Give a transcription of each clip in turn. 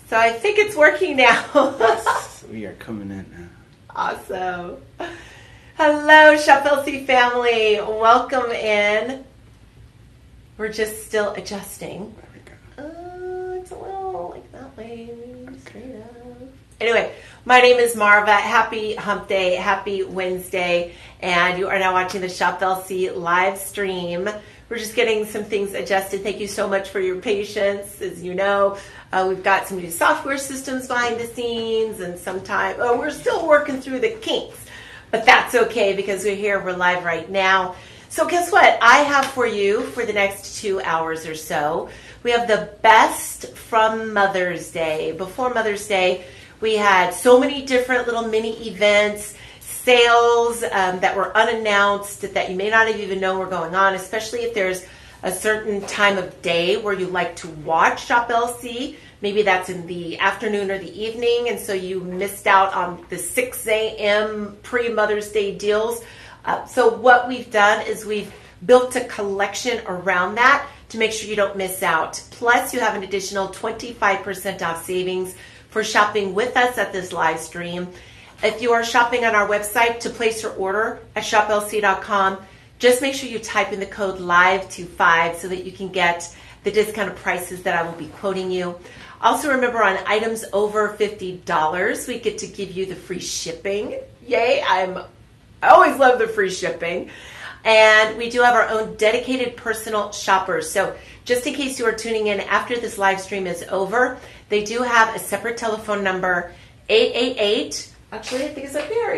So I think it's working now. Yes, we are coming in now. Awesome. Hello, Shop LC family. Welcome in. We're just still adjusting. There we go. It's a little like that way. Straight up. Anyway, my name is Marva. Happy Hump Day. Happy Wednesday. And you are now watching the Shop LC live stream. We're just getting some things adjusted. Thank you so much for your patience. As you know, we've got some new software systems behind the scenes, and sometimes we're still working through the kinks. But that's okay because we're here, we're live right now. So guess what? I have for you for the next 2 hours or so, we have the best from Mother's Day. Before Mother's Day, we had so many different little mini events, sales that were unannounced that you may not have even known were going on, especially if there's a certain time of day where you like to watch Shop LC. Maybe that's in the afternoon or the evening, and so you missed out on the 6 a.m. pre-Mother's Day deals. So what we've done is we've built a collection around that to make sure you don't miss out. Plus, you have an additional 25% off savings for shopping with us at this live stream. If you are shopping on our website, to place your order at shoplc.com, just make sure you type in the code LIVE25 so that you can get the discounted prices that I will be quoting you. Also remember, on items over $50, we get to give you the free shipping. Yay, I always love the free shipping. And we do have our own dedicated personal shoppers. So just in case you are tuning in after this live stream is over, they do have a separate telephone number, 888, actually I think it's up here,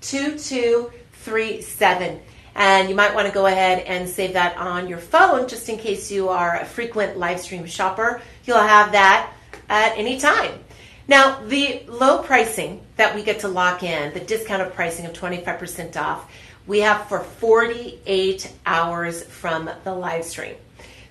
835-2237. And you might want to go ahead and save that on your phone just in case you are a frequent live stream shopper. You'll have that at any time. Now, the low pricing that we get to lock in, the discounted pricing of 25% off, we have for 48 hours from the live stream.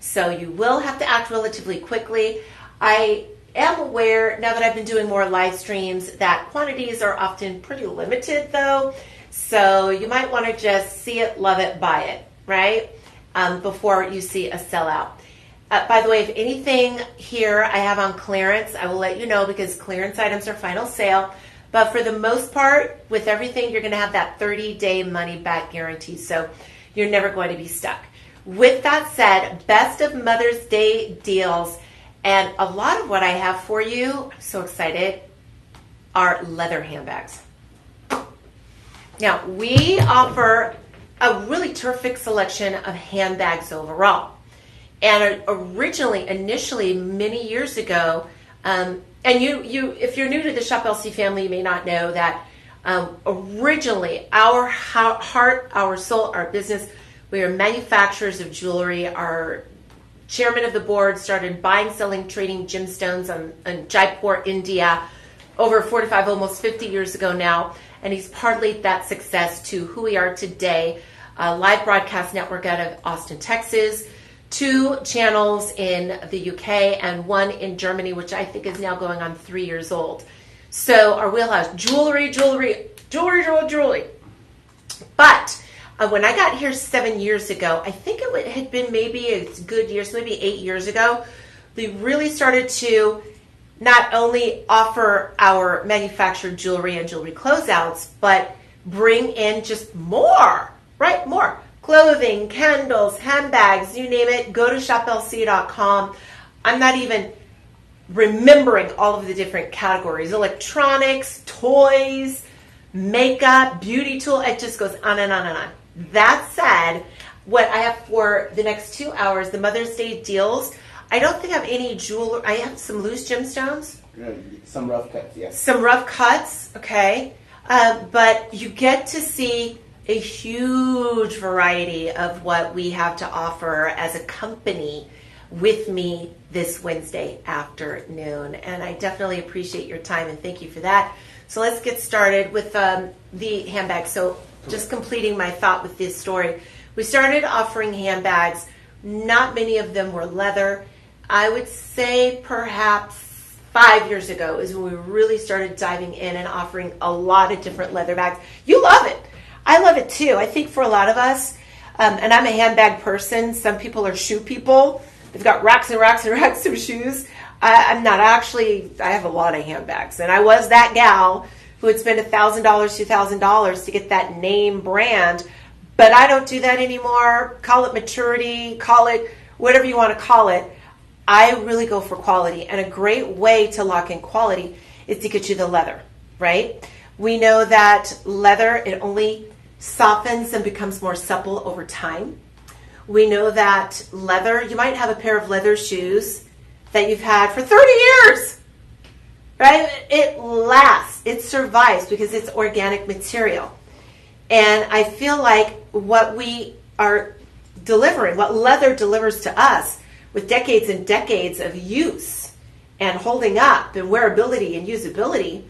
So you will have to act relatively quickly. I am aware, now that I've been doing more live streams, that quantities are often pretty limited though. So you might want to just see it, love it, buy it, right? Before you see a sellout. By the way, if anything here I have on clearance, I will let you know because clearance items are final sale. But for the most part, with everything, you're going to have that 30-day money-back guarantee. So you're never going to be stuck. With that said, best of Mother's Day deals. And a lot of what I have for you, I'm so excited, are leather handbags. Now, we offer a really terrific selection of handbags overall. And initially, many years ago, and if you're new to the Shop LC family, you may not know that originally our heart, our soul, our business, we are manufacturers of jewelry. Our chairman of the board started buying, selling, trading gemstones in Jaipur, India, over 45, almost 50 years ago now. And he's parlayed that success to who we are today, a live broadcast network out of Austin, Texas, 2 channels in the UK and 1 in Germany, which I think is now going on 3 years old. So our wheelhouse, jewelry. But when I got here 7 years ago, I think it had been maybe a good year, so maybe 8 years ago, we really started to not only offer our manufactured jewelry and jewelry closeouts, but bring in just more, right? More. Clothing, candles, handbags, you name it. Go to shoplc.com. I'm not even remembering all of the different categories. Electronics, toys, makeup, beauty tool. It just goes on and on and on. That said, what I have for the next 2 hours, the Mother's Day deals, I don't think I have any jewelry. I have some loose gemstones. Some rough cuts, yes. Some rough cuts, okay. But you get to see a huge variety of what we have to offer as a company with me this Wednesday afternoon. And I definitely appreciate your time and thank you for that. So let's get started with the handbag. So just completing my thought with this story. We started offering handbags. Not many of them were leather. I would say perhaps 5 years ago is when we really started diving in and offering a lot of different leather bags. You love it. I love it too. I think for a lot of us, and I'm a handbag person, some people are shoe people. I've got racks and racks and racks of shoes. I'm not actually, I have a lot of handbags. And I was that gal who would spend $1,000, $2,000 to get that name brand. But I don't do that anymore. Call it maturity, call it whatever you want to call it. I really go for quality. And a great way to lock in quality is to get you the leather, right? We know that leather, it only softens and becomes more supple over time. We know that leather, you might have a pair of leather shoes that you've had for 30 years, right? It lasts, it survives because it's organic material. And I feel like what we are delivering, what leather delivers to us with decades and decades of use and holding up and wearability and usability,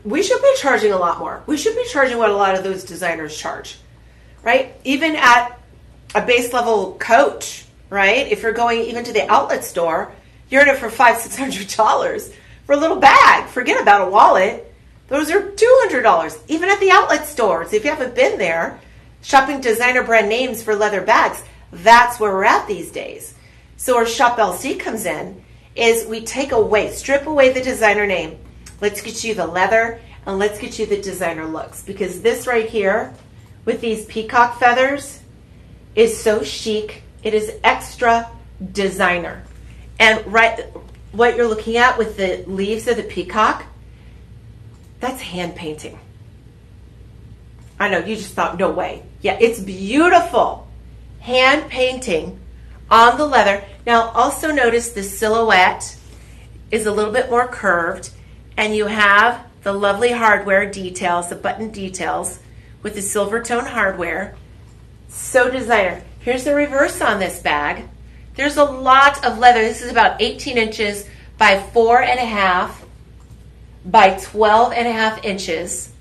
we should be charging a lot more. We should be charging what a lot of those designers charge, right? Even at a base level coach, right? If you're going even to the outlet store, you're in it for $500-$600 for a little bag. Forget about a wallet. Those are $200. Even at the outlet stores, if you haven't been there, shopping designer brand names for leather bags, that's where we're at these days. So where Shop LC comes in is we strip away the designer name. Let's get you the leather and let's get you the designer looks. Because this right here with these peacock feathers is so chic. It is extra designer. And what you're looking at with the leaves of the peacock, that's hand painting. I know, you just thought, no way. Yeah, it's beautiful. Hand painting on the leather. Now, also notice the silhouette is a little bit more curved, and you have the lovely hardware details, the button details with the silver tone hardware. So designer. Here's the reverse on this bag. There's a lot of leather. This is about 18 inches by 4.5 by 12.5 inches.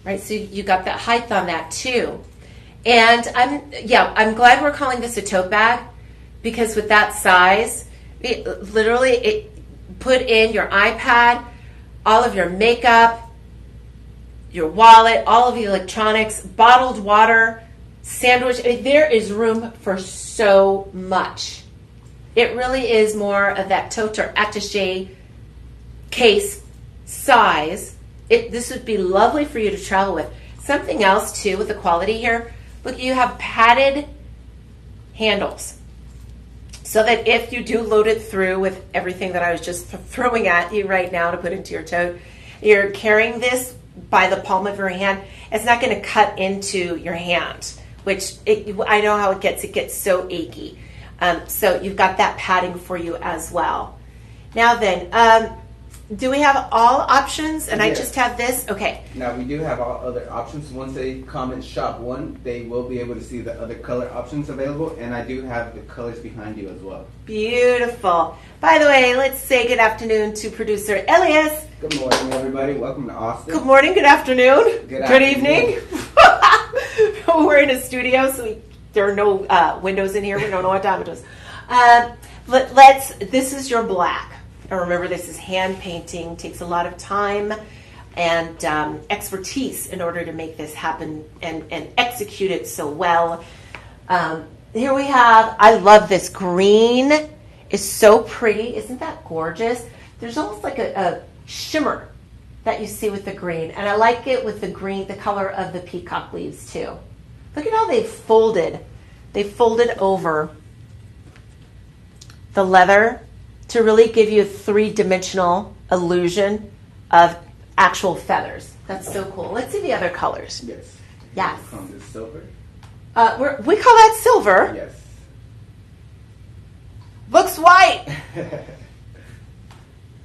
Right, so you got that height on that too. And I'm glad we're calling this a tote bag, because with that size, it put in your iPad, all of your makeup, your wallet, all of the electronics, bottled water, sandwich. There is room for so much. It really is more of that tote or attaché case size. This would be lovely for you to travel with. Something else too with the quality here. Look, you have padded handles, so that if you do load it through with everything that I was just throwing at you right now to put into your tote, you're carrying this by the palm of your hand. It's not going to cut into your hand, which I know how it gets so achy. So you've got that padding for you as well. Now then, do we have all options? And yes. I just have this? Okay. Now we do have all other options. Once they comment shop 1, they will be able to see the other color options available. And I do have the colors behind you as well. Beautiful. By the way, let's say good afternoon to producer Elias. Good morning, everybody. Welcome to Austin. Good morning, good afternoon. Good evening. We're in a studio, so there are no windows in here. We don't know what time it is. This is your black. And remember, this is hand painting. Takes a lot of time and expertise in order to make this happen and execute it so well. Here we have, I love this green. It's so pretty. Isn't that gorgeous? There's almost like a shimmer that you see with the green. And I like it with the green, the color of the peacock leaves too. Look at how they folded. They folded over the leather to really give you a 3-dimensional illusion of actual feathers. That's so cool. Let's see the other colors. Yes. Yes. We call this silver. We call that silver. Yes. Looks white.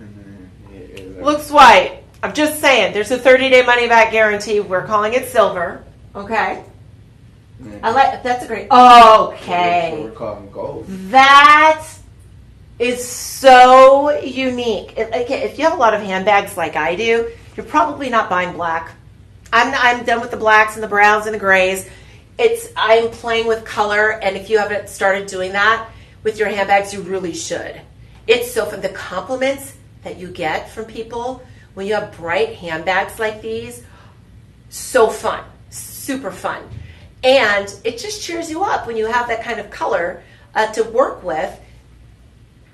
And Looks white. I'm just saying, there's a 30-day money-back guarantee. We're calling it silver. Okay. That's a great. Okay. What we're calling gold. That is so unique. If you have a lot of handbags like I do, you're probably not buying black. I'm done with the blacks and the browns and the grays. I'm playing with color, and if you haven't started doing that with your handbags, you really should. It's so fun. The compliments that you get from people when you have bright handbags like these, so fun, super fun. And it just cheers you up when you have that kind of color to work with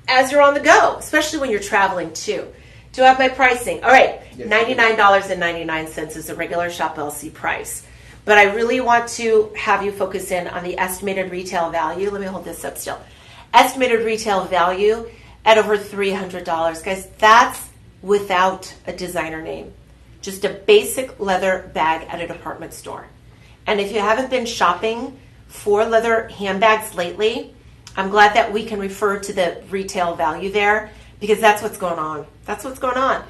as you're on the go, especially when you're traveling too. Do I have my pricing? All right, Yes, $99.99 is the regular Shop LC price. But I really want to have you focus in on the estimated retail value. Let me hold this up still. Estimated retail value at over $300. Guys, that's without a designer name. Just a basic leather bag at a department store. And if you haven't been shopping for leather handbags lately, I'm glad that we can refer to the retail value there because that's what's going on. That's what's going on.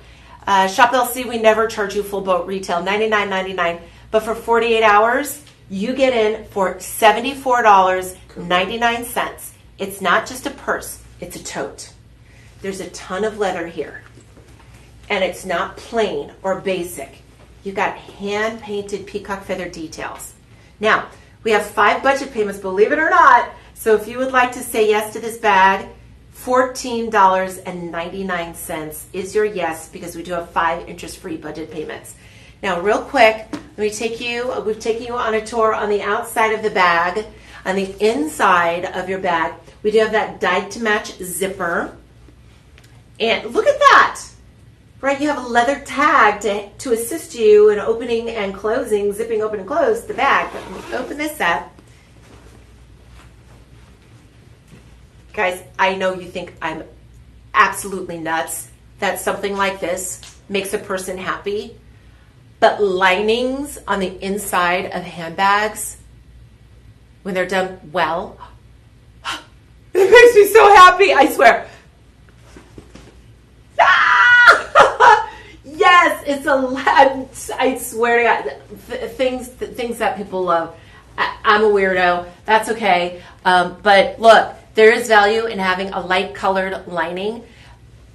Shop LC, we never charge you full boat retail, $99.99. But for 48 hours, you get in for $74.99. It's not just a purse, it's a tote. There's a ton of leather here. And it's not plain or basic. You got hand-painted peacock feather details. Now, we have 5 budget payments, believe it or not. So if you would like to say yes to this bag, $14.99 is your yes because we do have 5 interest-free budget payments. Now, real quick, we've taken you on a tour on the outside of the bag. On the inside of your bag, we do have that dyed-to-match zipper. And look at that, right? You have a leather tag to assist you in opening and closing, zipping open and close the bag. But let me open this up. Guys, I know you think I'm absolutely nuts that something like this makes a person happy. But linings on the inside of handbags, when they're done well, it makes me so happy, I swear. Ah! Yes, it's I swear to God, things that people love. I'm a weirdo. That's okay. But look, there is value in having a light colored lining.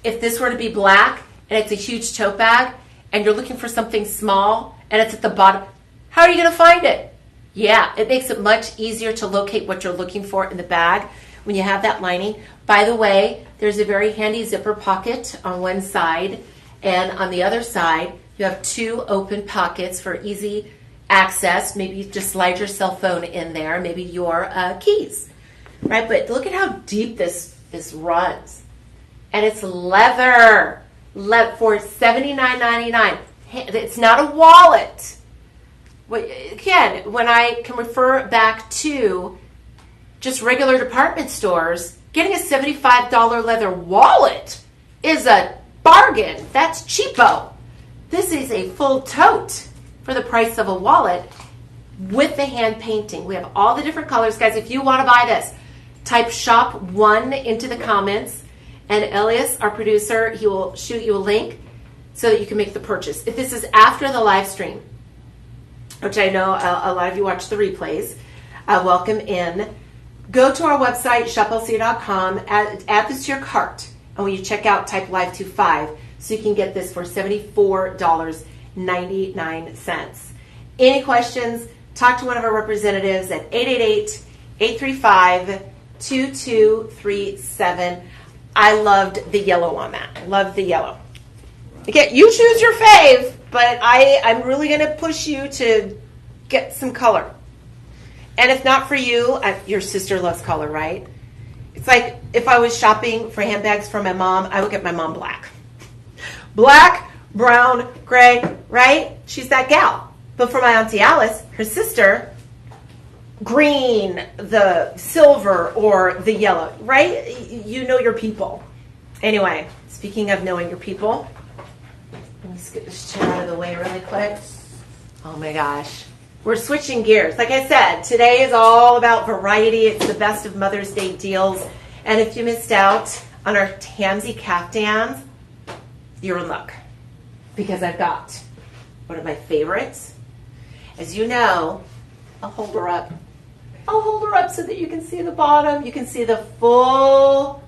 If this were to be black and it's a huge tote bag, and you're looking for something small and it's at the bottom, how are you going to find it? Yeah, it makes it much easier to locate what you're looking for in the bag when you have that lining. By the way, there's a very handy zipper pocket on one side, and on the other side, you have 2 open pockets for easy access. Maybe you just slide your cell phone in there, maybe your keys, right? But look at how deep this runs. And it's leather. For $79.99. It's not a wallet. Again, when I can refer back to just regular department stores, getting a $75 leather wallet is a bargain. That's cheapo. This is a full tote for the price of a wallet with the hand painting. We have all the different colors. Guys, if you want to buy this, type shop 1 into the comments. And Elias, our producer, he will shoot you a link so that you can make the purchase. If this is after the live stream, which I know a lot of you watch the replays, welcome in. Go to our website, shoplc.com, add this to your cart. And when you check out, type live25 so you can get this for $74.99. Any questions, talk to one of our representatives at 888-835-2237. I loved the yellow on that. I love the yellow. Again, you choose your fave, but I'm really going to push you to get some color. And if not for you, your sister loves color, right? It's like if I was shopping for handbags for my mom, I would get my mom black. Black, brown, gray, right? She's that gal. But for my Auntie Alice, her sister, green, the silver, or the yellow, right? You know your people. Anyway, speaking of knowing your people, let me get this chair out of the way really quick. Oh my gosh. We're switching gears. Like I said, today is all about variety. It's the best of Mother's Day deals. And if you missed out on our Tansy caftans, you're in luck. Because I've got one of my favorites. As you know, I'll hold her up. I'll hold her up so that you can see the bottom. You can see the full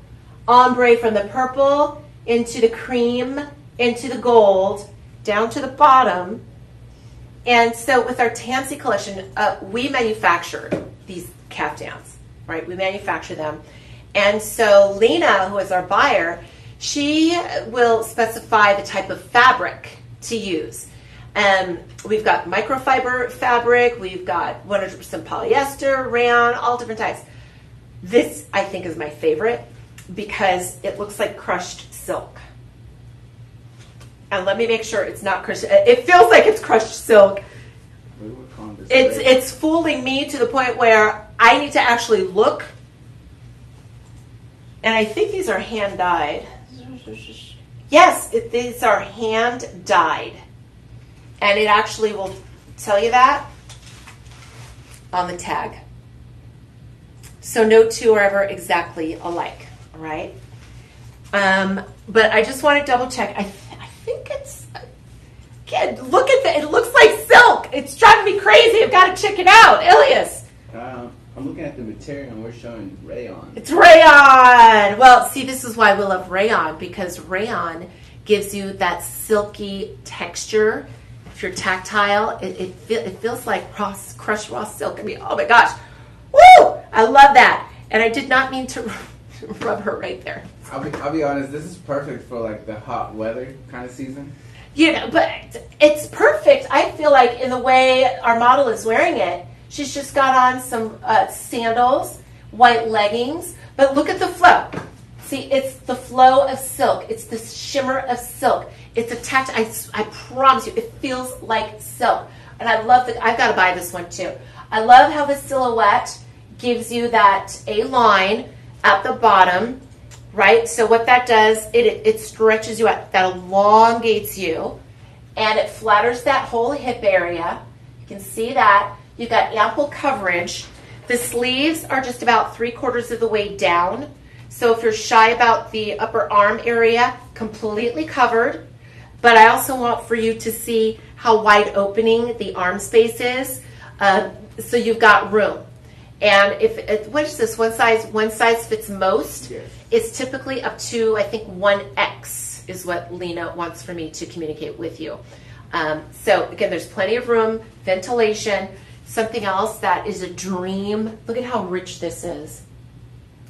ombre from the purple into the cream, into the gold, down to the bottom. And so with our Tansy collection, we manufactured these caftans, right? We manufacture them. And so Lena, who is our buyer, she will specify the type of fabric to use. We've got microfiber fabric, we've got 100% polyester, rayon, all different types. This, I think, is my favorite because it looks like crushed silk. And let me make sure it's not crushed. It feels like it's crushed silk. It's fooling me to the point where I need to actually look. And I think these are hand dyed. Yes, these are hand dyed. And it actually will tell you that on the tag. So no two are ever exactly alike, all right? But I just want to double check. I think it's, again, look at that. It looks like silk. It's driving me crazy. I've got to check it out. Ilias. I'm looking at the material and we're showing rayon. It's rayon. Well, see, this is why we love rayon, because rayon gives you that silky texture. If you're tactile, it feels like crushed raw silk. I mean, oh my gosh. Woo! I love that. And I did not mean to rub her right there. I'll be honest, this is perfect for like the hot weather kind of season. You know, but it's perfect. I feel like in the way our model is wearing it, she's just got on some sandals, white leggings, but look at the flow. See, it's the flow of silk. It's the shimmer of silk. It's a I promise you, it feels like silk. And I love that. I've got to buy this one too. I love how the silhouette gives you that A line at the bottom, right? So what that does, it stretches you out, that elongates you, and it flatters that whole hip area. You can see that. You've got ample coverage. The sleeves are just about 3/4 of the way down. So if you're shy about the upper arm area, completely covered. But I also want for you to see how wide opening the arm space is. So you've got room. And what is this? One size fits most. Yes. It's typically up to, I think, 1X is what Lena wants for me to communicate with you. So again, there's plenty of room, ventilation. Something else that is a dream. Look at how rich this is.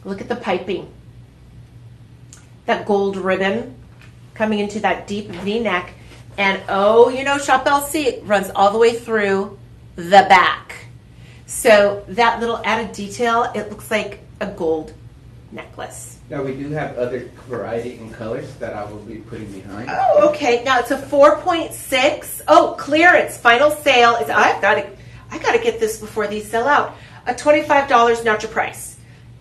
Look at the piping. That gold ribbon coming into that deep V-neck. And oh, you know, Shop LC runs all the way through the back. So that little added detail, it looks like a gold necklace. Now we do have other variety in colors that I will be putting behind. Oh, okay. Now it's a 4.6. Oh, clearance, final sale. I got to get this before these sell out. A $25, not your price.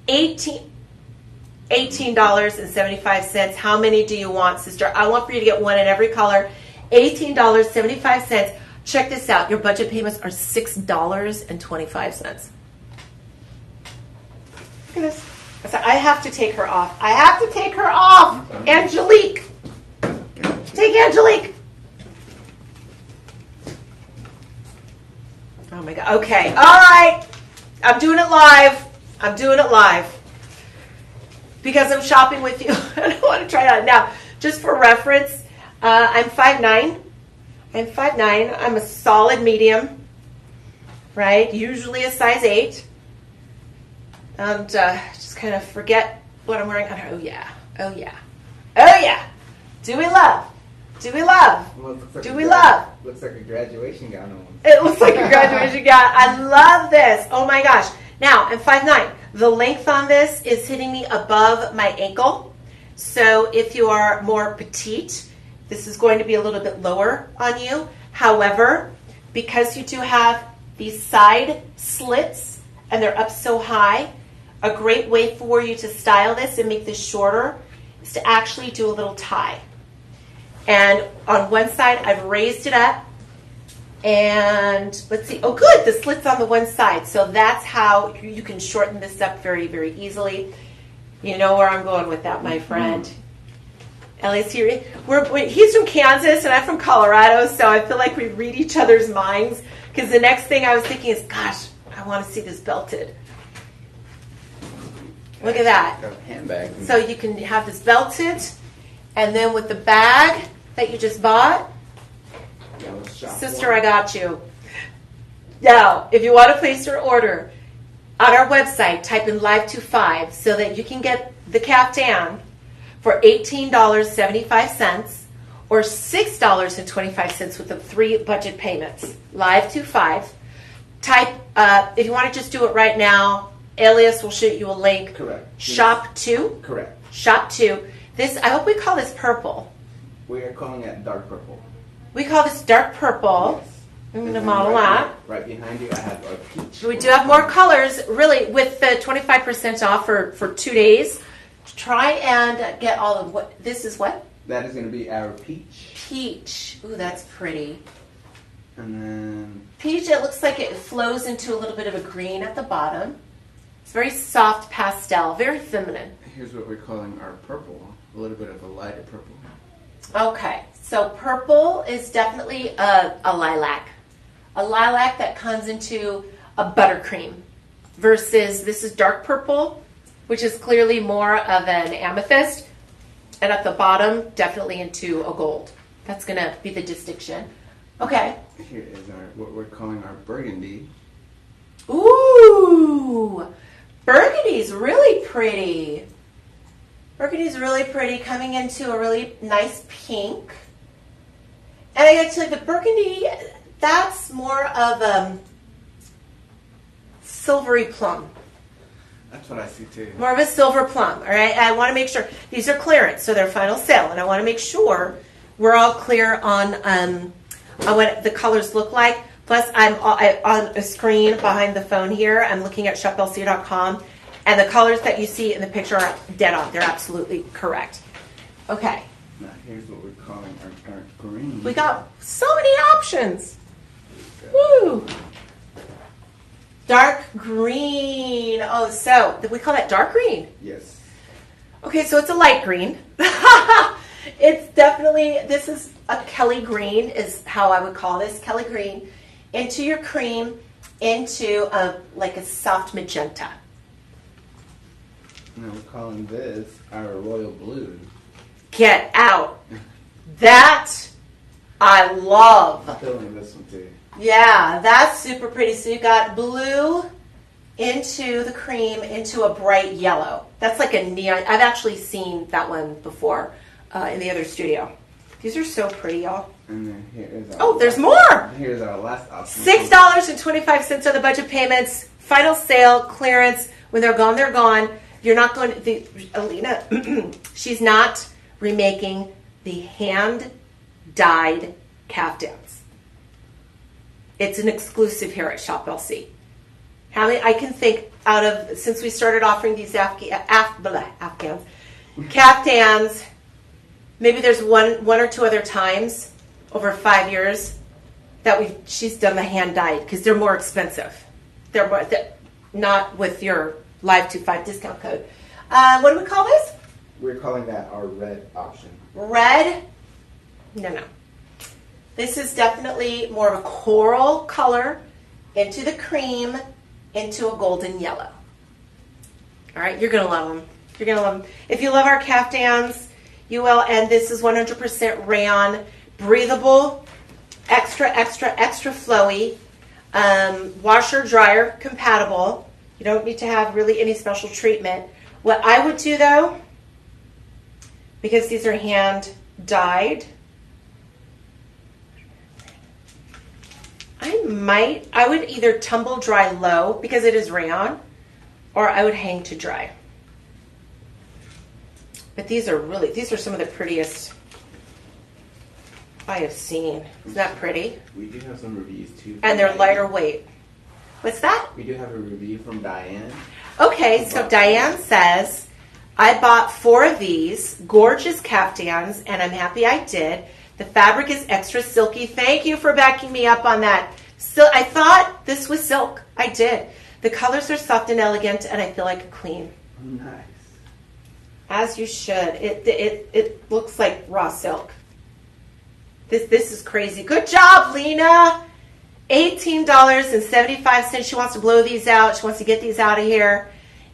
$18.75. How many do you want, sister? I want for you to get one in every color. $18.75. Check this out. Your budget payments are $6.25. Look at this. I have to take her off. I have to take her off. Angelique. Take Angelique. Oh my God. Okay. All right. I'm doing it live. Because I'm shopping with you. I don't want to try it on. Now, just for reference, I'm 5'9". I'm a solid medium, right? Usually a size 8. And just kind of forget what I'm wearing. Oh yeah. Do we love? Well, looks like a graduation gown on. It looks like a graduation gown. I love this. Oh my gosh. Now, I'm 5'9". The length on this is hitting me above my ankle. So if you are more petite, this is going to be a little bit lower on you. However, because you do have these side slits and they're up so high, a great way for you to style this and make this shorter is to actually do a little tie. And on one side, I've raised it up. And let's see. Oh, good. The slit's on the one side. So that's how you can shorten this up very, very easily. You know where I'm going with that, my friend. Ellie's here. He's from Kansas and I'm from Colorado, so I feel like we read each other's minds. Because the next thing I was thinking is, gosh, I want to see this belted. Look at that. Handbag. So you can have this belted, and then with the bag that you just bought, sister, I got you. Now, if you want to place your order on our website, type in Live25 so that you can get the caftan for $18.75 or $6.25 with the 3 budget payments. Live25. Type, if you want to just do it right now, Alias will shoot you a link. Correct. Shop 2? Correct. Shop 2. This, I hope we call this purple. We are calling it dark purple. We call this dark purple. Yes. I'm going And to then model that. Right behind you, I have a peach. We do have more colors, really, with the 25% off for 2 days. Try and get all of what, this is what? That is going to be our peach. Peach. Ooh, that's pretty. And then... Peach, it looks like it flows into a little bit of a green at the bottom. It's very soft pastel, very feminine. Here's what we're calling our purple. A little bit of a lighter purple. Okay, so purple is definitely a lilac. A lilac that comes into a buttercream versus this is dark purple, which is clearly more of an amethyst. And at the bottom, definitely into a gold. That's going to be the distinction. Okay. Here is what we're calling our burgundy. Ooh, burgundy's really pretty. Burgundy's really pretty, coming into a really nice pink. And I gotta tell you, the burgundy, that's more of silvery plum. That's what I see too. More of a silver plum, all right? I want to make sure, these are clearance, so they're final sale, and I want to make sure we're all clear on what the colors look like. Plus, I'm on a screen behind the phone here. I'm looking at shoplc.com, and the colors that you see in the picture are dead on. They're absolutely correct. Okay. Now, here's what we're calling our dark green. We got so many options. Woo! Dark green. Oh, so we call that dark green? Yes. Okay, so it's a light green. It's definitely, this is a Kelly green is how I would call this. Kelly green into your cream, into like a soft magenta. Now we're calling this our royal blue. Get out. That I love. I'm feeling this one too. Yeah, that's super pretty. So you got blue into the cream into a bright yellow. That's like a neon. I've actually seen that one before in the other studio. These are so pretty, y'all. And then here is our there's more. Here's our last option. $6.25 are the budget payments. Final sale, clearance. When they're gone, they're gone. You're not going to, Alina, she's not remaking the hand-dyed caftans. It's an exclusive here at Shop LC. How many, I can think out of, since we started offering these Afghans, caftans, maybe there's one or two other times over 5 years that she's done the hand dyed because they're more expensive. They're not with your Live 25 discount code. What do we call this? We're calling that our red option. Red? No. This is definitely more of a coral color into the cream, into a golden yellow. All right, you're going to love them. You're going to love them. If you love our caftans, you will. And this is 100% rayon, breathable, extra flowy, washer dryer compatible. You don't need to have really any special treatment. What I would do though, because these are hand dyed, I would either tumble dry low because it is rayon, or I would hang to dry. But these are some of the prettiest I have seen. Isn't that pretty? We do have some reviews too. And they're lighter weight. What's that? We do have a review from Diane. Okay, so Diane says, I bought 4 of these gorgeous caftans, and I'm happy I did. The fabric is extra silky. Thank you for backing me up on that. So I thought this was silk. I did. The colors are soft and elegant, and I feel like a queen. Nice. As you should. It looks like raw silk. This is crazy. Good job, Lena. $18.75. She wants to blow these out. She wants to get these out of here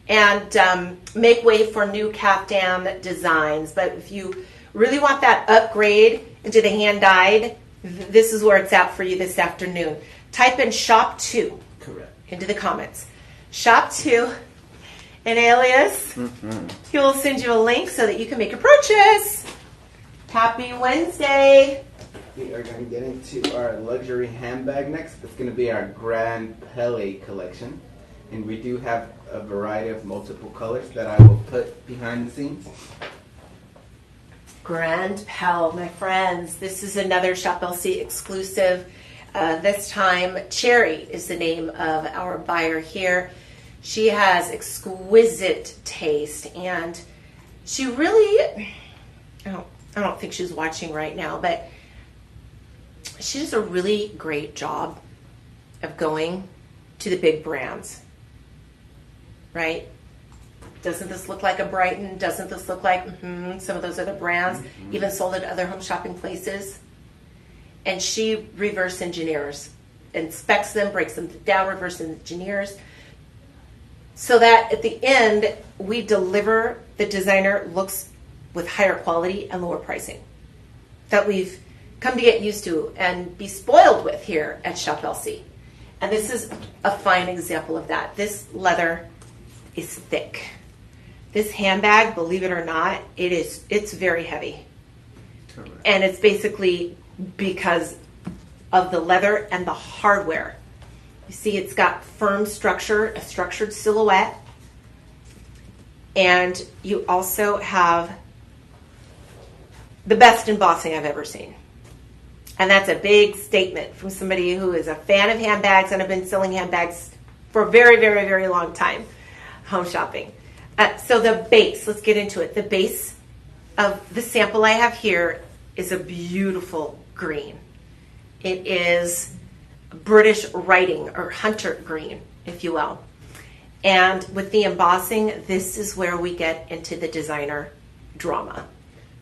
and make way for new caftan designs. But if you really want that upgrade into the hand-dyed, this is where it's at for you this afternoon. Type in Shop 2. Correct. Into the comments. Shop 2, an alias. He will send you a link so that you can make a purchase. Happy Wednesday. We are going to get into our luxury handbag next. It's going to be our Grand Pele collection. And we do have a variety of multiple colors that I will put behind the scenes. Grand Pal, my friends. This is another Shop LC exclusive. This time, Cherry is the name of our buyer here. She has exquisite taste, and she really, I don't think she's watching right now, but she does a really great job of going to the big brands, right? Doesn't this look like a Brighton? Doesn't this look like some of those other brands, even sold at other home shopping places? And she reverse engineers, inspects them, breaks them down, reverse engineers, so that at the end, we deliver the designer looks with higher quality and lower pricing that we've come to get used to and be spoiled with here at Shop LC. And this is a fine example of that. This leather is thick. This handbag, believe it or not, it's very heavy. Correct. And it's basically because of the leather and the hardware. You see it's got firm structure, a structured silhouette, and you also have the best embossing I've ever seen. And that's a big statement from somebody who is a fan of handbags and have been selling handbags for a very, very, very long time, home shopping. So the base, let's get into it. The base of the sample I have here is a beautiful green. It is British writing, or hunter green, if you will. And with the embossing, this is where we get into the designer drama.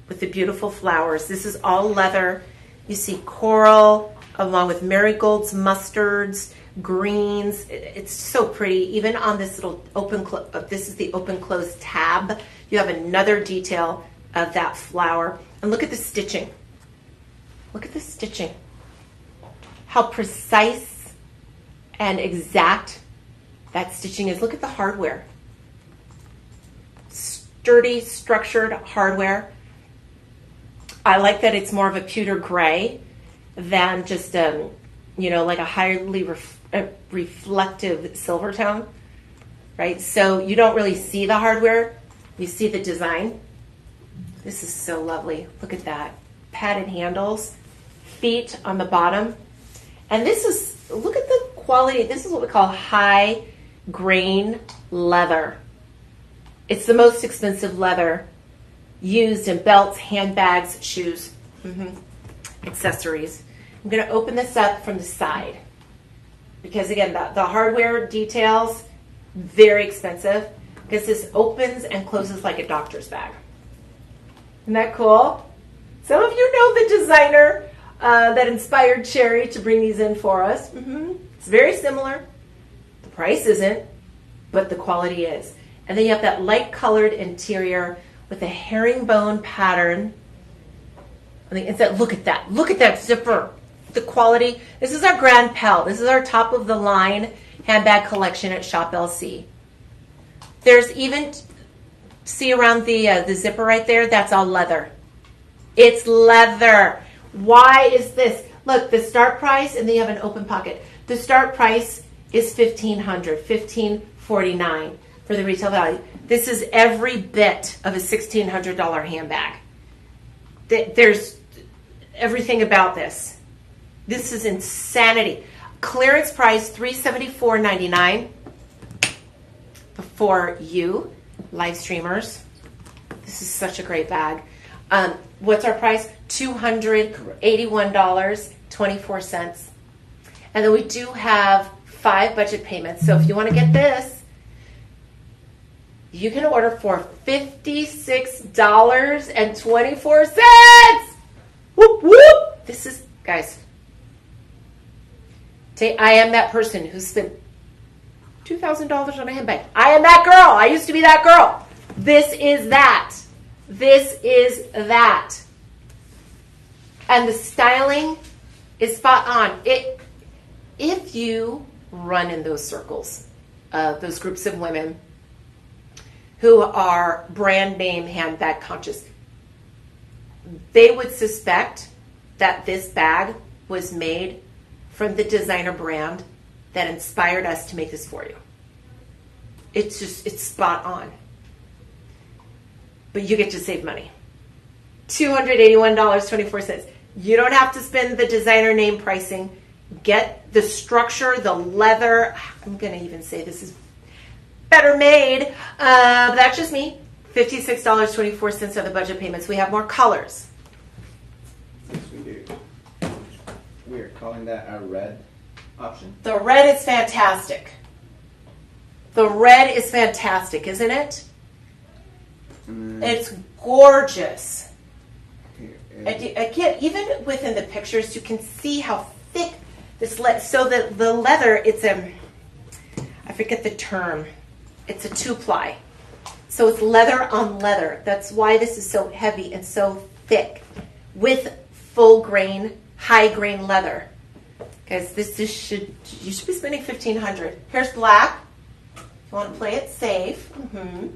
With the beautiful flowers, this is all leather. You see coral, along with marigolds, mustards, greens. It's so pretty. Even on this little this is the open close tab, you have another detail of that flower. And look at the stitching. Look at the stitching. How precise and exact that stitching is. Look at the hardware. Sturdy, structured hardware. I like that it's more of a pewter gray than just like a highly reflective silver tone, right? So you don't really see the hardware, you see the design. This is so lovely. Look at that. Padded handles, feet on the bottom. And look at the quality. This is what we call high grain leather. It's the most expensive leather used in belts, handbags, shoes, accessories. I'm going to open this up from the side because, again, the hardware details, very expensive, because this opens and closes like a doctor's bag. Isn't that cool? Some of you know the designer that inspired Cherry to bring these in for us. It's very similar. The price isn't, but the quality is. And then you have that light-colored interior with a herringbone pattern on the inside. Look at that. Look at that zipper. The quality. This is our Grand Pal. This is our top-of-the-line handbag collection at Shop LC. There's even, see around the zipper right there? That's all leather. It's leather. Why is this? Look, the start price, and then you have an open pocket. The start price is $1,500, $1,549 for the retail value. This is every bit of a $1,600 handbag. There's everything about this. This is insanity. Clearance price $374.99 for you, live streamers. This is such a great bag. What's our price? $281.24. And then we do have 5 budget payments. So if you want to get this, you can order for $56.24. Whoop, whoop. This is, guys, I am that person who spent $2,000 on a handbag. I am that girl. I used to be that girl. This is that. This is that. And the styling is spot on. If you run in those circles, those groups of women who are brand name handbag conscious, they would suspect that this bag was made from the designer brand that inspired us to make this for you. It's spot on. But you get to save money. $281.24. You don't have to spend the designer name pricing. Get the structure, the leather. I'm going to even say this is better made. But that's just me. $56.24 are the budget payments. We have more colors. Yes, we do. We're calling that our red option. The red is fantastic. The red is fantastic, isn't it? It's gorgeous. Again, even within the pictures, you can see how thick this so the leather, it's I forget the term. It's a 2-ply. So it's leather on leather. That's why this is so heavy and so thick with full grain, high grain leather. Guys, you should be spending $1,500. Here's black. If you want to play it safe. Mm-hmm.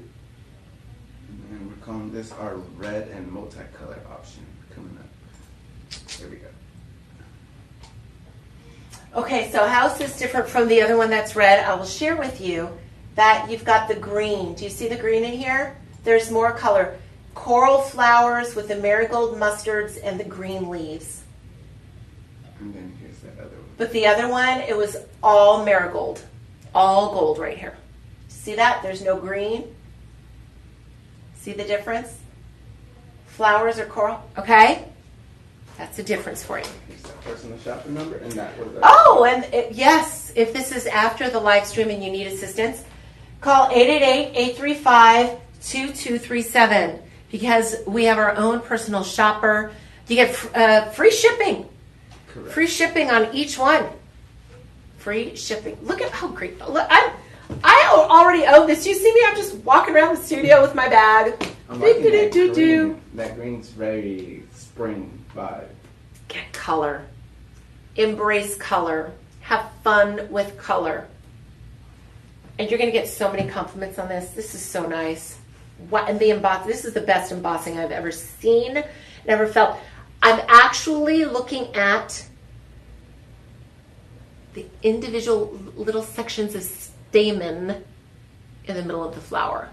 And we're calling this our red and multicolor option coming up. There we go. Okay, so how is this different from the other one that's red? I will share with you that you've got the green. Do you see the green in here? There's more color. Coral flowers with the marigold mustards and the green leaves. And then here's that other one. But the other one, it was all marigold. All gold right here. See that? There's no green. See the difference? Flowers are coral. Okay? That's a difference for you. Here's that personal shopper number, and that was yes, if this is after the live stream and you need assistance, call 888-835-2237 because we have our own personal shopper. You get free shipping. Correct. Free shipping on each one. Free shipping. Look at how great. Look, I already own this. You see me? I'm just walking around the studio with my bag. I'm liking that green. That green's very spring vibe. Get color. Embrace color. Have fun with color. And you're going to get so many compliments on this. This is so nice. And this is the best embossing I've ever seen, never felt. I'm actually looking at the individual little sections of stamen in the middle of the flower.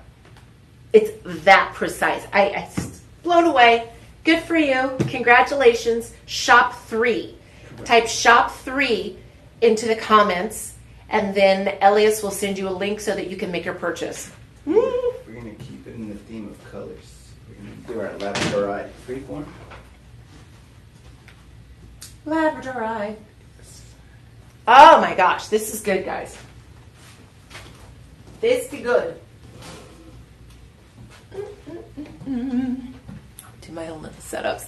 It's that precise. I blown away. Good for you. Congratulations. Shop 3. Type shop 3 into the comments, and then Elias will send you a link so that you can make your purchase. We're going to keep it in the theme of colors. We're going to do our labradorite freeform. Labradorite. Oh my gosh, this is good, guys. This be good. Do my own little setups.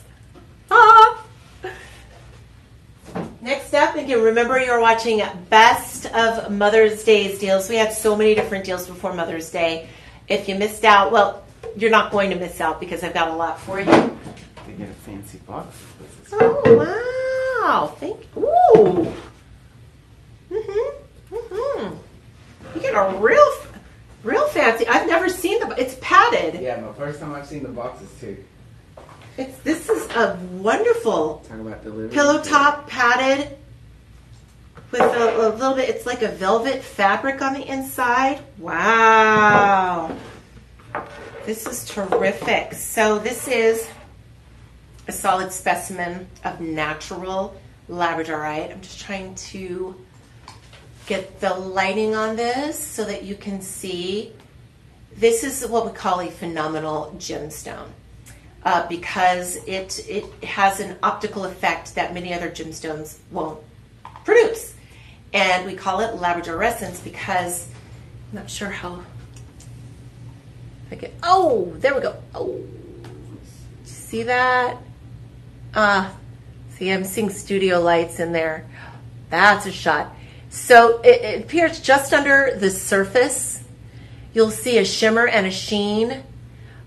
Next up, again, remember you're watching Best of Mother's Day's deals. We had so many different deals before Mother's Day. If you missed out, well, you're not going to miss out because I've got a lot for you. They get a fancy box. Oh, wow. Thank you. Ooh. You get a real fancy. I've never seen it's padded. Yeah, my first time I've seen the boxes too. This is a wonderful Talk about delivery. Pillow top padded with a little bit. It's like a velvet fabric on the inside. Wow, this is terrific. So this is a solid specimen of natural labradorite. I'm just trying to get the lighting on this so that you can see. This is what we call a phenomenal gemstone. Because it has an optical effect that many other gemstones won't produce. And we call it labradorescence because I'm not sure how there we go. Oh, see that? See, I'm seeing studio lights in there. That's a shot. So it appears just under the surface. You'll see a shimmer and a sheen.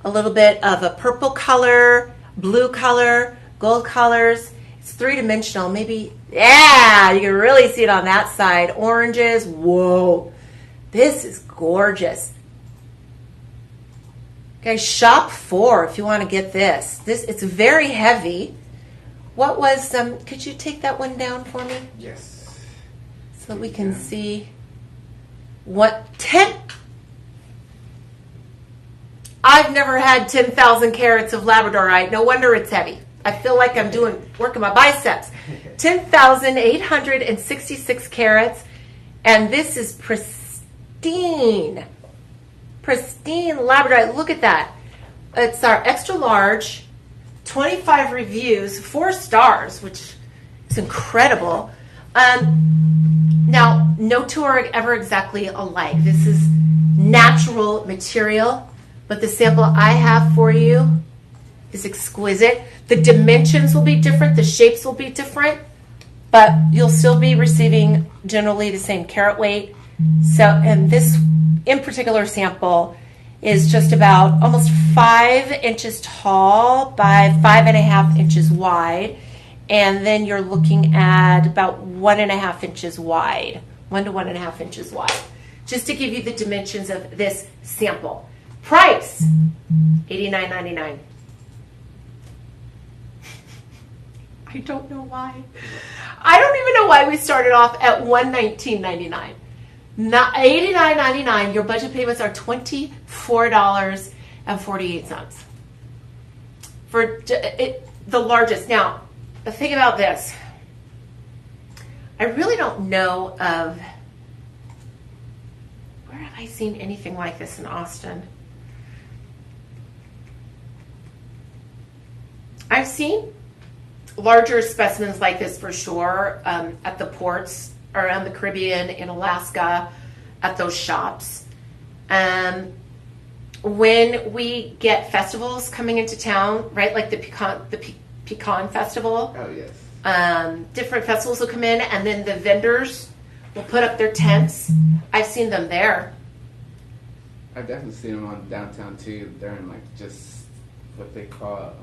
A little bit of a purple color, blue color, gold colors. It's 3-dimensional. Maybe, yeah, you can really see it on that side. Oranges, whoa. This is gorgeous. Guys, shop 4 if you want to get this. It's very heavy. What was, could you take that one down for me? Yes. So we can see what, 10, I've never had 10,000 carats of Labradorite. No wonder it's heavy. I feel like I'm working my biceps. 10,866 carats. And this is pristine Labradorite. Look at that. It's our extra large, 25 reviews, 4 stars, which is incredible. Now, no two are ever exactly alike. This is natural material, but the sample I have for you is exquisite. The dimensions will be different, the shapes will be different, but you'll still be receiving generally the same carat weight. So, and this in particular sample is just about almost 5 inches tall by 5.5 inches wide. And then you're looking at about 1.5 inches wide, 1 to 1.5 inches wide, just to give you the dimensions of this sample. Price, $89.99. I don't know why. I don't even know why we started off at $119.99. Not $89.99. Your budget payments are $24.48 for the largest. Now, think about this. I really don't know of where have I seen anything like this in Austin. I've seen larger specimens like this for sure at the ports around the Caribbean, in Alaska, at those shops. When we get festivals coming into town, right, like the Pecan Festival. Oh, yes. Different festivals will come in, and then the vendors will put up their tents. I've seen them there. I've definitely seen them on downtown too. They're in like just what they call.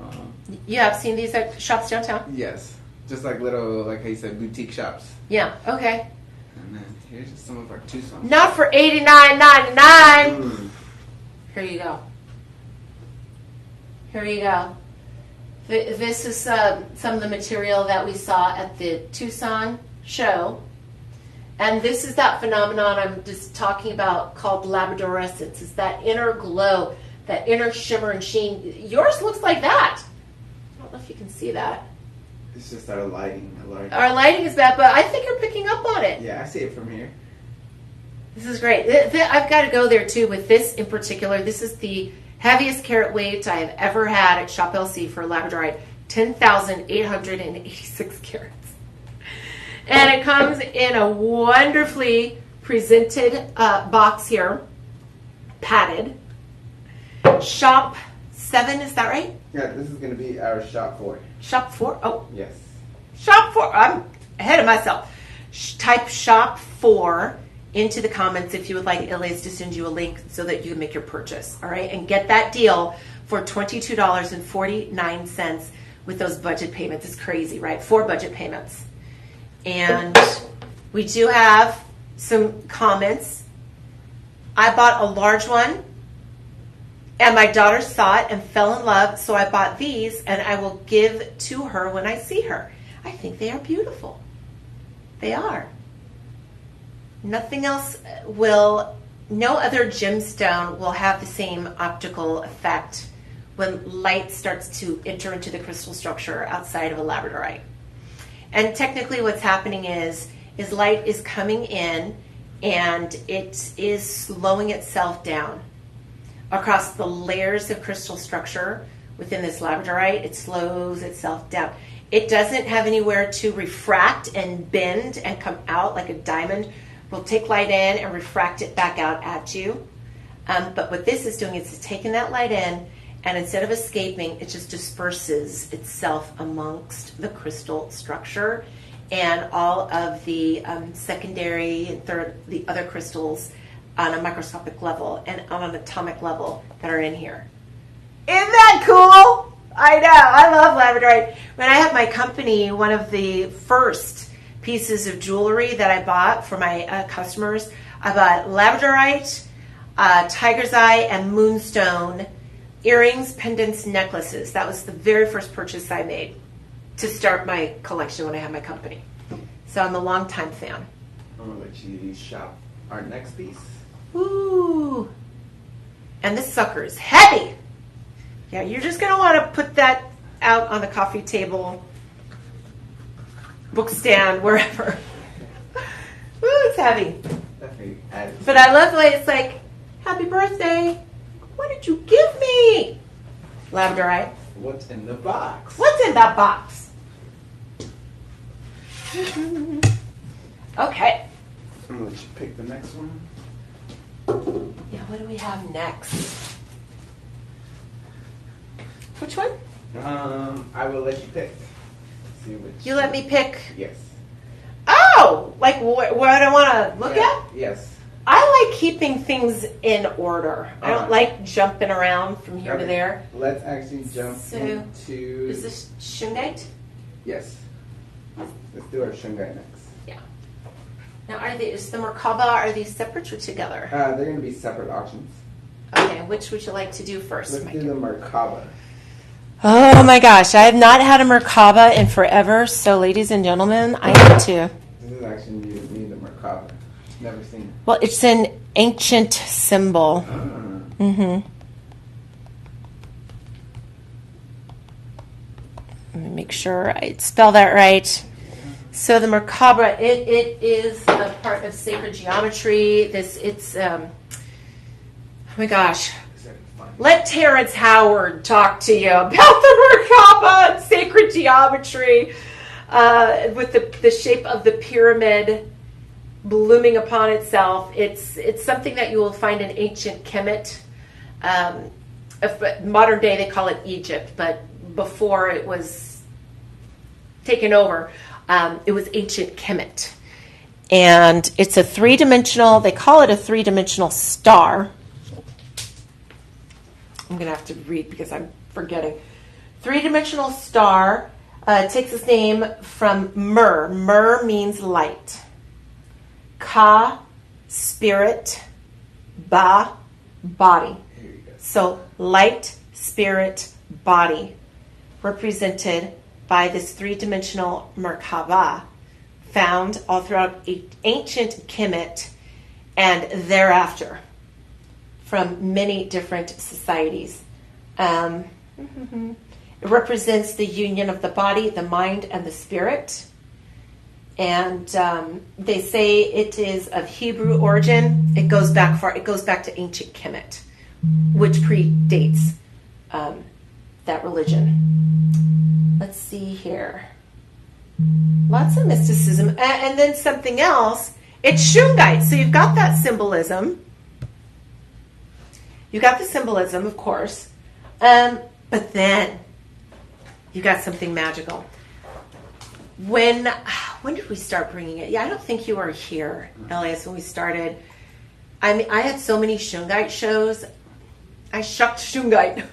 Yeah, I've seen these at shops downtown. Yes, just like little, like how you said, boutique shops. Yeah. Okay. And then here's just some of our Tucson. Not for $89.99. Here you go. Here you go. This is some of the material that we saw at the Tucson show. And this is that phenomenon I'm just talking about called labradorescence. It's that inner glow, that inner shimmer and sheen. Yours looks like that. I don't know if you can see that. It's just our lighting. Our lighting is bad, but I think you're picking up on it. Yeah, I see it from here. This is great. I've got to go there too with this in particular. This is the heaviest carat weight I have ever had at Shop LC for Labradorite, 10,886 carats. And it comes in a wonderfully presented box here, padded. Shop 7, is that right? Yeah, this is going to be our shop 4. Shop 4? Oh. Yes. Shop 4. I'm ahead of myself. Type Shop 4 into the comments if you would like Elias to send you a link so that you can make your purchase, all right? And get that deal for $22.49 with those budget payments. It's crazy, right? 4 budget payments. And we do have some comments. I bought a large one, and my daughter saw it and fell in love, so I bought these, and I will give to her when I see her. I think they are beautiful. They are. Nothing else no other gemstone will have the same optical effect when light starts to enter into the crystal structure outside of a labradorite. And technically what's happening is light is coming in and it is slowing itself down across the layers of crystal structure within this labradorite. It slows itself down. It doesn't have anywhere to refract and bend and come out like a diamond. We'll take light in and refract it back out at you. But what this is doing is it's taking that light in, and instead of escaping, it just disperses itself amongst the crystal structure and all of the secondary and the other crystals on a microscopic level and on an atomic level that are in here. Isn't that cool? I know. I love labradorite. When I had my company, one of the first pieces of jewelry that I bought for my customers, I bought labradorite, tiger's eye, and moonstone earrings, pendants, necklaces. That was the very first purchase I made to start my collection when I had my company. So I'm a longtime fan. I'm going to let you shop our next piece. Ooh. And this sucker is heavy. Yeah, you're just going to want to put that out on the coffee table, book stand, wherever. Ooh, it's heavy. But I love the way it's like, happy birthday. What did you give me? Labradorite. What's in the box? What's in that box? Okay. I'm going to let you pick the next one. Yeah, what do we have next? Which one? I will let you pick. See which. You let me pick. Yes. Oh, like what I want to look at? Yes. I like keeping things in order. I don't Alright. like jumping around from here to there. Let's actually jump So, into. Is this shungite? Yes. Let's do our shungite next. Yeah. Now, is the Merkaba, are these separate or together? They're going to be separate auctions. Okay, which would you like to do first? Let's do the Merkaba. Oh my gosh, I have not had a Merkaba in forever. So, ladies and gentlemen, I need to. This is actually new to me, the Merkaba. Never seen it. Well, it's an ancient symbol. Mm-hmm. Let me make sure I spell that right. So the Merkaba, it is a part of sacred geometry. Oh my gosh. Let Terrence Howard talk to you about the Merkaba and sacred geometry with the shape of the pyramid blooming upon itself. It's something that you will find in ancient Kemet. Modern day they call it Egypt, but before it was taken over, it was ancient Kemet. And it's a three-dimensional, they call it a three-dimensional star. I'm going to have to read because I'm forgetting. Three-dimensional star takes its name from Mer. Mer means light. Ka, spirit. Ba, body. So light, spirit, body, represented by this three-dimensional Merkaba, found all throughout ancient Kemet and thereafter from many different societies. It represents the union of the body, the mind, and the spirit. And they say it is of Hebrew origin. It goes back far. It goes back to ancient Kemet, which predates that religion. Let's see here. Lots of mysticism. And then something else. It's shungite. So you've got that symbolism. You got the symbolism, of course. But then you got something magical. When did we start bringing it? Yeah, I don't think you were here, Elias, when we started. I mean, I had so many shungite shows. I shucked shungite.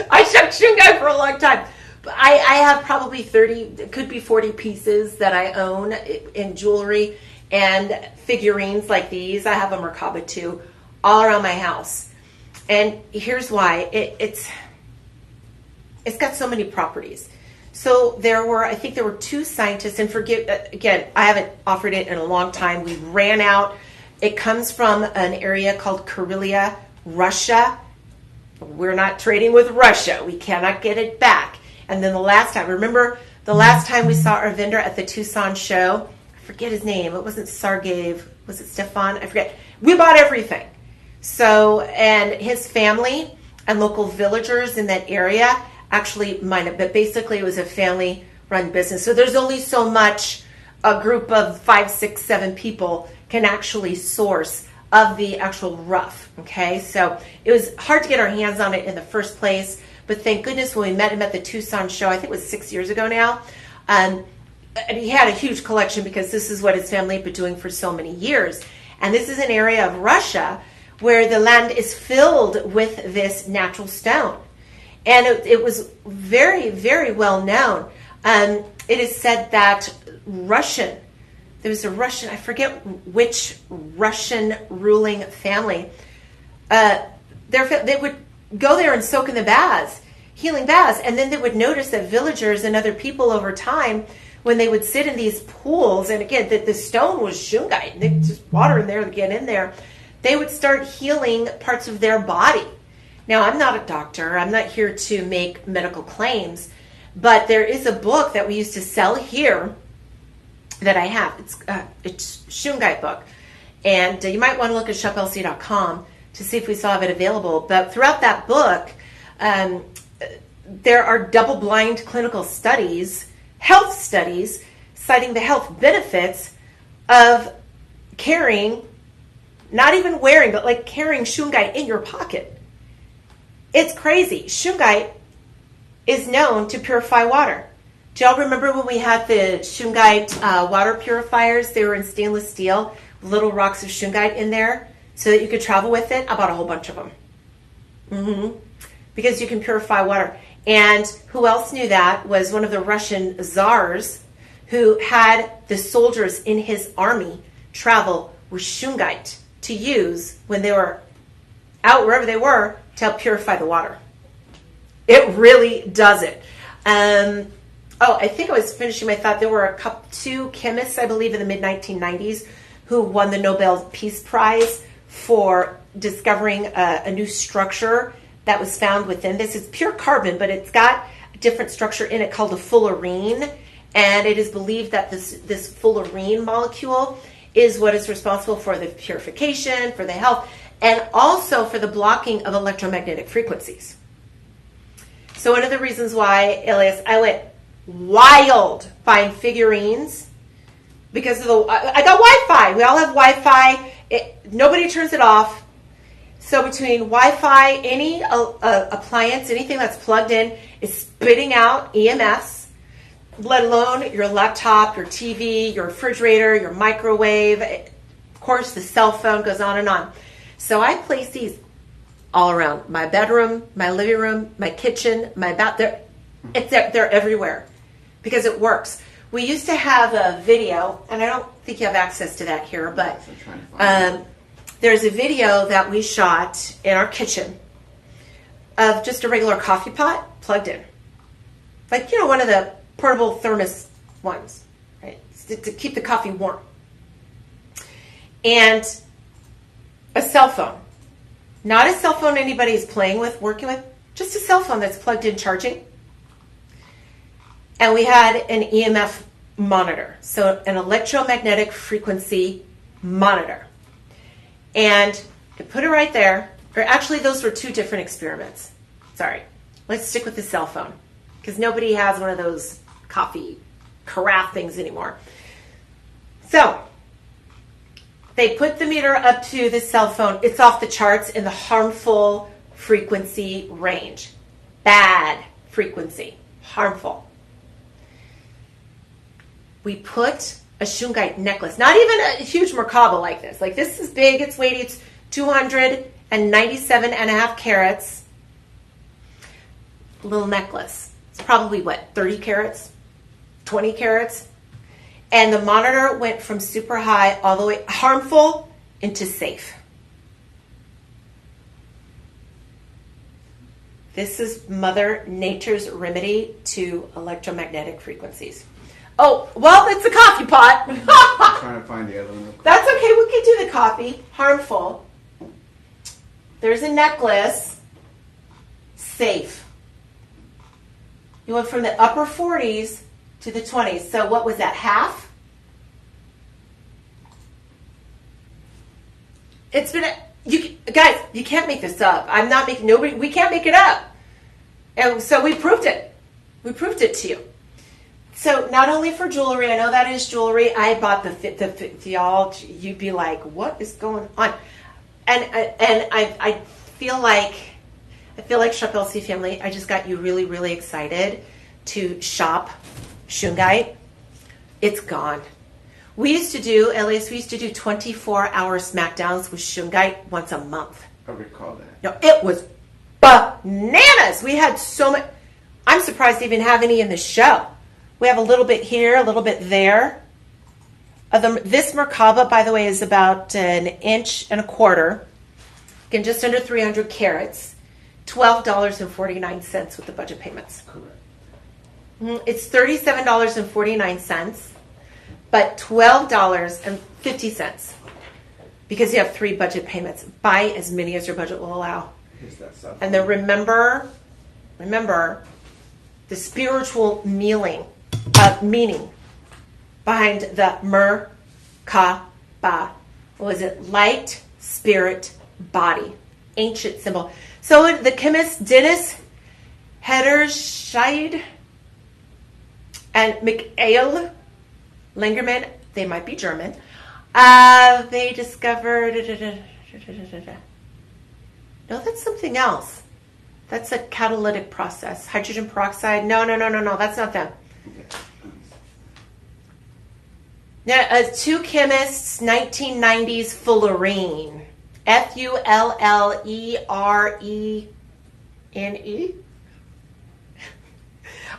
I shucked shungite for a long time. But I have probably 30, it could be 40 pieces that I own in jewelry and figurines like these. I have a Merkaba too, all around my house. And here's why. It's got so many properties. So I think there were two scientists, and again, I haven't offered it in a long time. We ran out. It comes from an area called Karelia, Russia. We're not trading with Russia. We cannot get it back. And then remember the last time we saw our vendor at the Tucson show? I forget his name. It wasn't Sergey. Was it Stefan? I forget. We bought everything. So, and his family and local villagers in that area actually mined it, but basically it was a family-run business. So there's only so much a group of 5, 6, 7 people can actually source of the actual rough, okay? So it was hard to get our hands on it in the first place, but thank goodness when we met him at the Tucson show, I think it was 6 years ago now, and he had a huge collection because this is what his family had been doing for so many years. And this is an area of Russia where the land is filled with this natural stone. And it was very, very well known. It is said that there was a Russian, I forget which Russian ruling family, they would go there and soak in the baths, healing baths, and then they would notice that villagers and other people over time, when they would sit in these pools, and again, the stone was shungite, and just water in there to get in there, they would start healing parts of their body. Now, I'm not a doctor. I'm not here to make medical claims, but there is a book that we used to sell here that I have. It's Shungite book. And you might want to look at shoplc.com to see if we still have it available. But throughout that book, there are double-blind clinical studies, health studies, citing the health benefits of carrying, not even wearing, but like carrying shungite in your pocket. It's crazy. Shungite is known to purify water. Do y'all remember when we had the shungite water purifiers? They were in stainless steel, little rocks of shungite in there so that you could travel with it. I bought a whole bunch of them. Because you can purify water. And who else knew that was one of the Russian czars who had the soldiers in his army travel with shungite to use when they were out wherever they were to help purify the water. It really does it. I think I was finishing my thought. There were two chemists, I believe, in the mid-1990s who won the Nobel Peace Prize for discovering a new structure that was found within this. It's pure carbon, but it's got a different structure in it called a fullerene. And it is believed that this fullerene molecule is what is responsible for the purification, for the health, and also for the blocking of electromagnetic frequencies. So one of the reasons why, Elias, I went wild buying figurines because of I got Wi-Fi. We all have Wi-Fi. Nobody turns it off. So between Wi-Fi, any appliance, anything that's plugged in is spitting out EMFs, let alone your laptop, your TV, your refrigerator, your microwave. Of course, the cell phone goes on and on. So I place these all around my bedroom, my living room, my kitchen, my bathroom. They're everywhere because it works. We used to have a video, and I don't think you have access to that here, but there's a video that we shot in our kitchen of just a regular coffee pot plugged in. Like, one of the portable thermos ones, right? To keep the coffee warm. And a cell phone. Not a cell phone anybody is playing with, working with, just a cell phone that's plugged in charging. And we had an EMF monitor, so an electromagnetic frequency monitor. And I put it right there. Or actually, those were two different experiments. Sorry. Let's stick with the cell phone because nobody has one of those coffee carafe things anymore. So they put the meter up to the cell phone. It's off the charts in the harmful frequency range. Bad frequency. Harmful. We put a shungite necklace, not even a huge Merkaba like this. Like, this is big, it's weighty, it's 297 and a half carats. Little necklace. It's probably, 30 carats? 20 carats? And the monitor went from super high all the way harmful into safe. This is Mother Nature's remedy to electromagnetic frequencies. Oh, well, it's a coffee pot. I'm trying to find the other one. That's okay. We can do the coffee. Harmful. There's a necklace. Safe. You went from the upper 40s to the 20s. So what was that, half? It's been, guys, you can't make this up. I'm not making, we can't make it up. And so we proved it. We proved it to you. So not only for jewelry, I know that is jewelry. I bought the y'all. You'd be like, what is going on? And I feel like Shop LC family. I just got you really, really excited to shop shungite. It's gone. We used to do 24-hour smackdowns with shungite once a month. I recall that. No, it was bananas. We had so much. I'm surprised to even have any in the show. We have a little bit here, a little bit there. This Merkaba, by the way, is about 1.25 inches. Again, just under 300 carats. $12.49 with the budget payments. Correct. It's $37.49, but $12.50 because you have 3 budget payments. Buy as many as your budget will allow. Here's that stuff. And then remember the spiritual meaning behind the Merkaba. What was it? Light, spirit, body. Ancient symbol. So the chemist Dennis Hederscheid and Michael Langerman, they might be German, they discovered... No, that's something else. That's a catalytic process. Hydrogen peroxide. No, that's not them. Now, two chemists, 1990s, fullerene. Fullerene.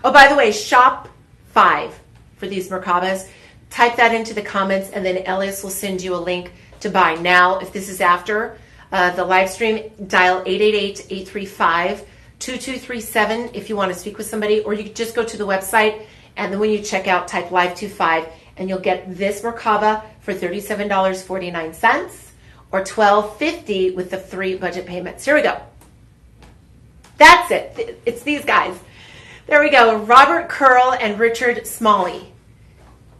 Oh, by the way, shop 5 for these Merkabas. Type that into the comments, and then Elias will send you a link to buy. Now, if this is after the live stream, dial 888-835-2237 if you want to speak with somebody, or you can just go to the website, and then when you check out, type live25, and you'll get this Merkaba for $37.49 or $12.50 with the 3 budget payments. Here we go. That's it. It's these guys. There we go. Robert Curl and Richard Smalley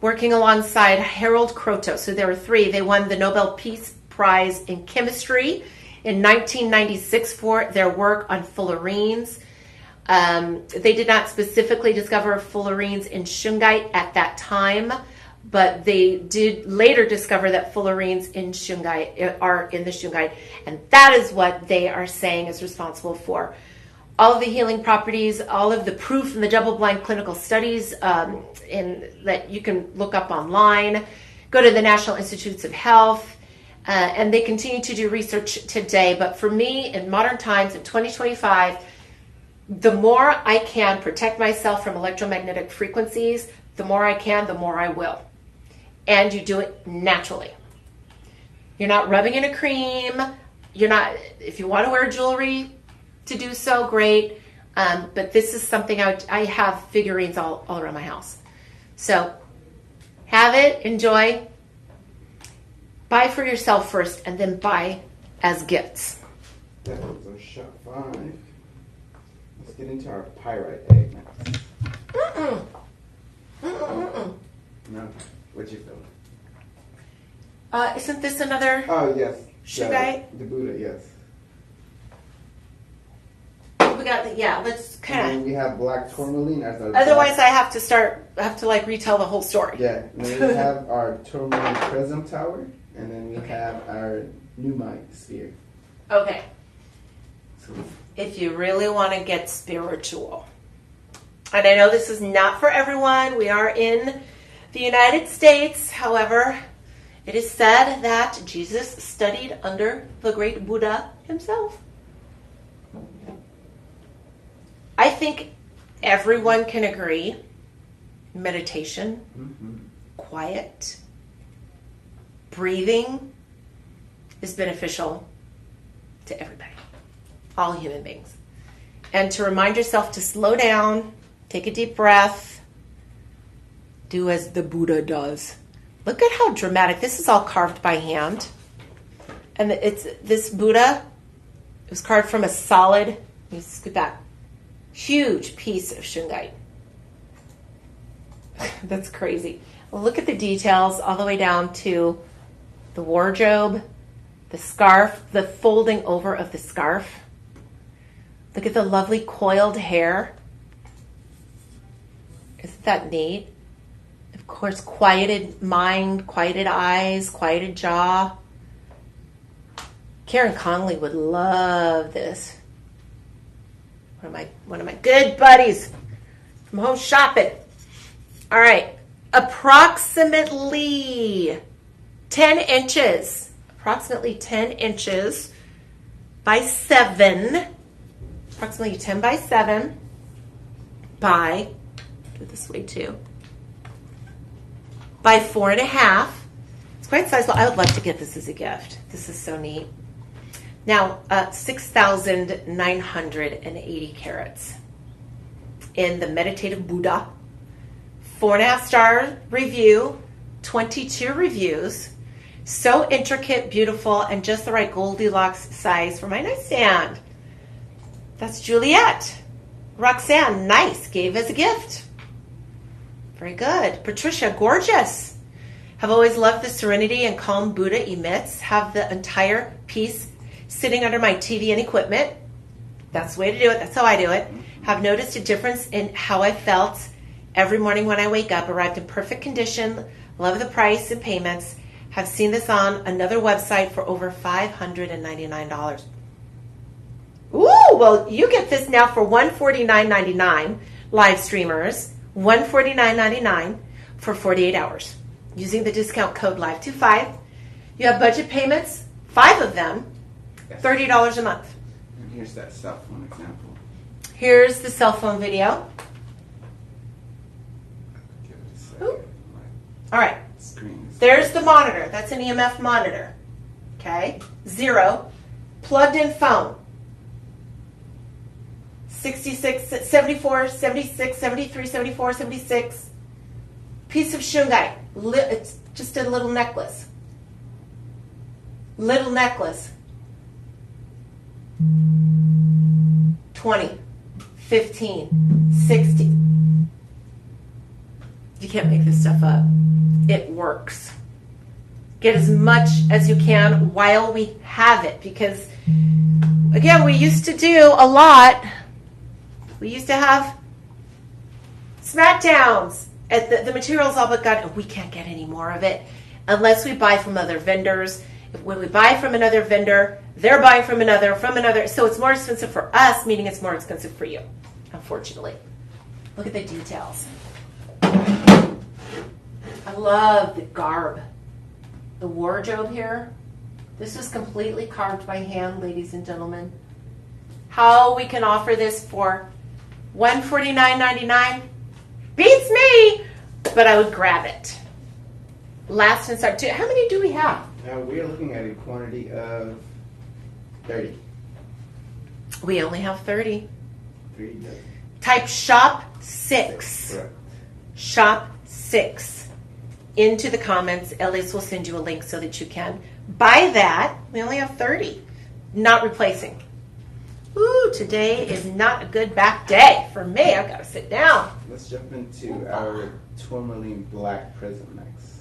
working alongside Harold Kroto. So there were 3. They won the Nobel Peace Prize in Chemistry in 1996 for their work on fullerenes. They did not specifically discover fullerenes in shungite at that time, but they did later discover that fullerenes in shungite are in the shungite, and that is what they are saying is responsible for all of the healing properties, all of the proof in the double-blind clinical studies that you can look up online. Go to the National Institutes of Health, and they continue to do research today. But for me, in modern times, in 2025, the more I can protect myself from electromagnetic frequencies, the more I can, the more I will. And you do it naturally. You're not rubbing in a cream. You're not, if you want to wear jewelry to do so, great. But this is something I have figurines all around my house. So have it, enjoy. Buy for yourself first, and then buy as gifts. That was our shot 5. Let's get into our pyrite egg now. No, what you feel? Isn't this another? Oh yes, shungite? The Buddha, yes. We got the Let's kind of. We have black tourmaline as our. Otherwise, I have to retell the whole story. Yeah, and then we have our tourmaline prism tower, and then we have our numite sphere. Okay. So, if you really want to get spiritual, and I know this is not for everyone, we are in the United States. However, it is said that Jesus studied under the great Buddha himself. I think everyone can agree meditation, quiet, breathing is beneficial to everybody, all human beings. And to remind yourself to slow down, take a deep breath, do as the Buddha does. Look at how dramatic. This is all carved by hand. And this Buddha, it was carved from a solid, let me scoot back, huge piece of shungite. That's crazy. Well, look at the details all the way down to the wardrobe, the scarf, the folding over of the scarf. Look at the lovely coiled hair. Isn't that neat? Of course, quieted mind, quieted eyes, quieted jaw. Karen Conley would love this. One of my good buddies from home shopping. All right, approximately 10 inches by 7, approximately 10 by 7 by, do it this way too, by 4.5. It's quite sizable. I would love to get this as a gift. This is so neat. Now, 6,980 carats in the Meditative Buddha. 4.5-star review, 22 reviews. So intricate, beautiful, and just the right Goldilocks size for my nightstand. That's Juliet. Roxanne, nice, gave as a gift. Very good. Patricia, gorgeous. Have always loved the serenity and calm Buddha emits. Have the entire piece sitting under my TV and equipment. That's the way to do it. That's how I do it. Have noticed a difference in how I felt every morning when I wake up. Arrived in perfect condition. Love the price and payments. Have seen this on another website for over $599. Ooh, well, you get this now for $149.99, live streamers. $149.99 for 48 hours. Using the discount code LIVE25. You have budget payments, 5 of them, $30 a month. And here's that cell phone example. Here's the cell phone video. Give it a second. Ooh. All right. Screen. There's the monitor. That's an EMF monitor. Okay. 0. Plugged in phone. 66, 74, 76, 73, 74, 76. Piece of shungite. It's just a little necklace. Little necklace. 20, 15, 60. You can't make this stuff up. It works. Get as much as you can while we have it, because again, we used to do a lot. We used to have smackdowns at the materials all but gone. We can't get any more of it unless we buy from other vendors. When we buy from another vendor, they're buying from another, so it's more expensive for us, meaning it's more expensive for you, unfortunately. Look at the details. I love the garb. The wardrobe here. This was completely carved by hand, ladies and gentlemen. How we can offer this for $149.99 beats me, but I would grab it. Last and start. How many do we have? We are looking at a quantity of 30. We only have 30. 3 dozen. Type shop 6. Correct. Shop 6 into the comments. Elias will send you a link so that you can buy that. We only have 30. Not replacing. Ooh, today is not a good back day for me. I've got to sit down. Let's jump into our tourmaline black prism next.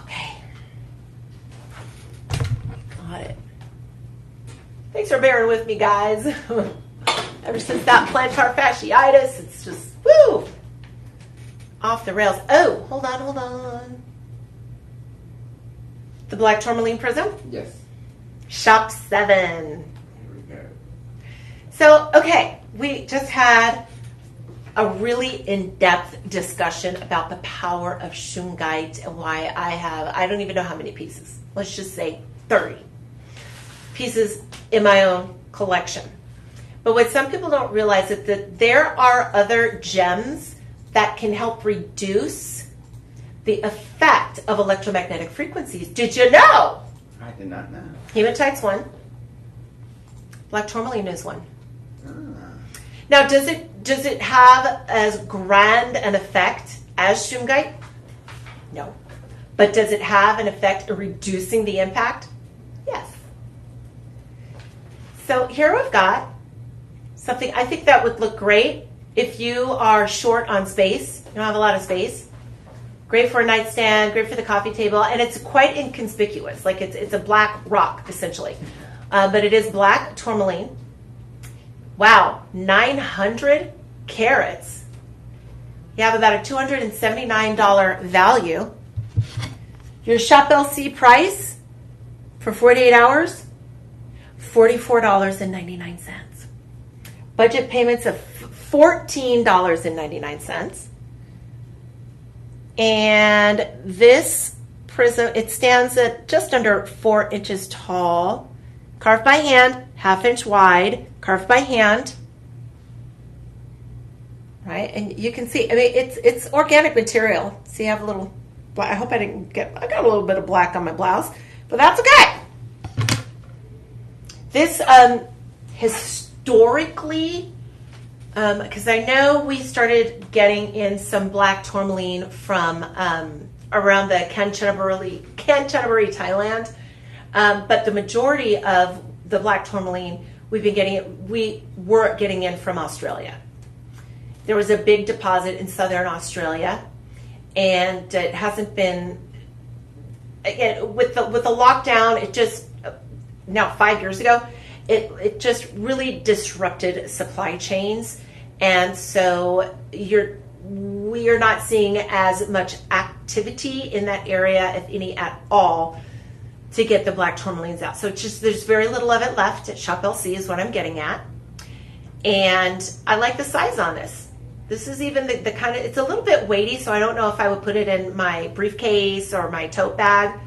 Okay. Got it. Thanks for bearing with me, guys. Ever since that plantar fasciitis, it's just, woo, off the rails. Oh, hold on. The black tourmaline prism? Yes. Shop 7. Here we go. So, okay, we just had a really in-depth discussion about the power of shungite and why I don't even know how many pieces. Let's just say 30 pieces in my own collection. But what some people don't realize is that there are other gems that can help reduce the effect of electromagnetic frequencies. Did you know? I did not know. Hematite's one. Black tourmaline is one. Ah. Now, does it have as grand an effect as shungite? No. But does it have an effect in reducing the impact? Yes. So here we've got something I think that would look great if you are short on space. You don't have a lot of space. Great for a nightstand, great for the coffee table, and it's quite inconspicuous. Like it's a black rock, essentially. But it is black tourmaline. Wow, 900 carats. You have about a $279 value. Your Shop LC price for 48 hours, $44.99. Budget payments of $14.99. And this prism, it stands at just under 4 inches tall, carved by hand, 1/2 inch wide, carved by hand. Right? And you can see, I mean, it's organic material. See, I have a little black. I hope I got a little bit of black on my blouse, but that's okay. This historically, because I know we started getting in some black tourmaline from around the Kanchanaburi, Thailand, but the majority of the black tourmaline we were getting in from Australia. There was a big deposit in southern Australia, and it hasn't been, again, with the lockdown, it just, now 5 years ago, it just really disrupted supply chains. And so we are not seeing as much activity in that area, if any at all, to get the black tourmalines out. So it's just, there's very little of it left at Shop LC is what I'm getting at. And I like the size on this. This is even the kind of, it's a little bit weighty, so I don't know if I would put it in my briefcase or my tote bag.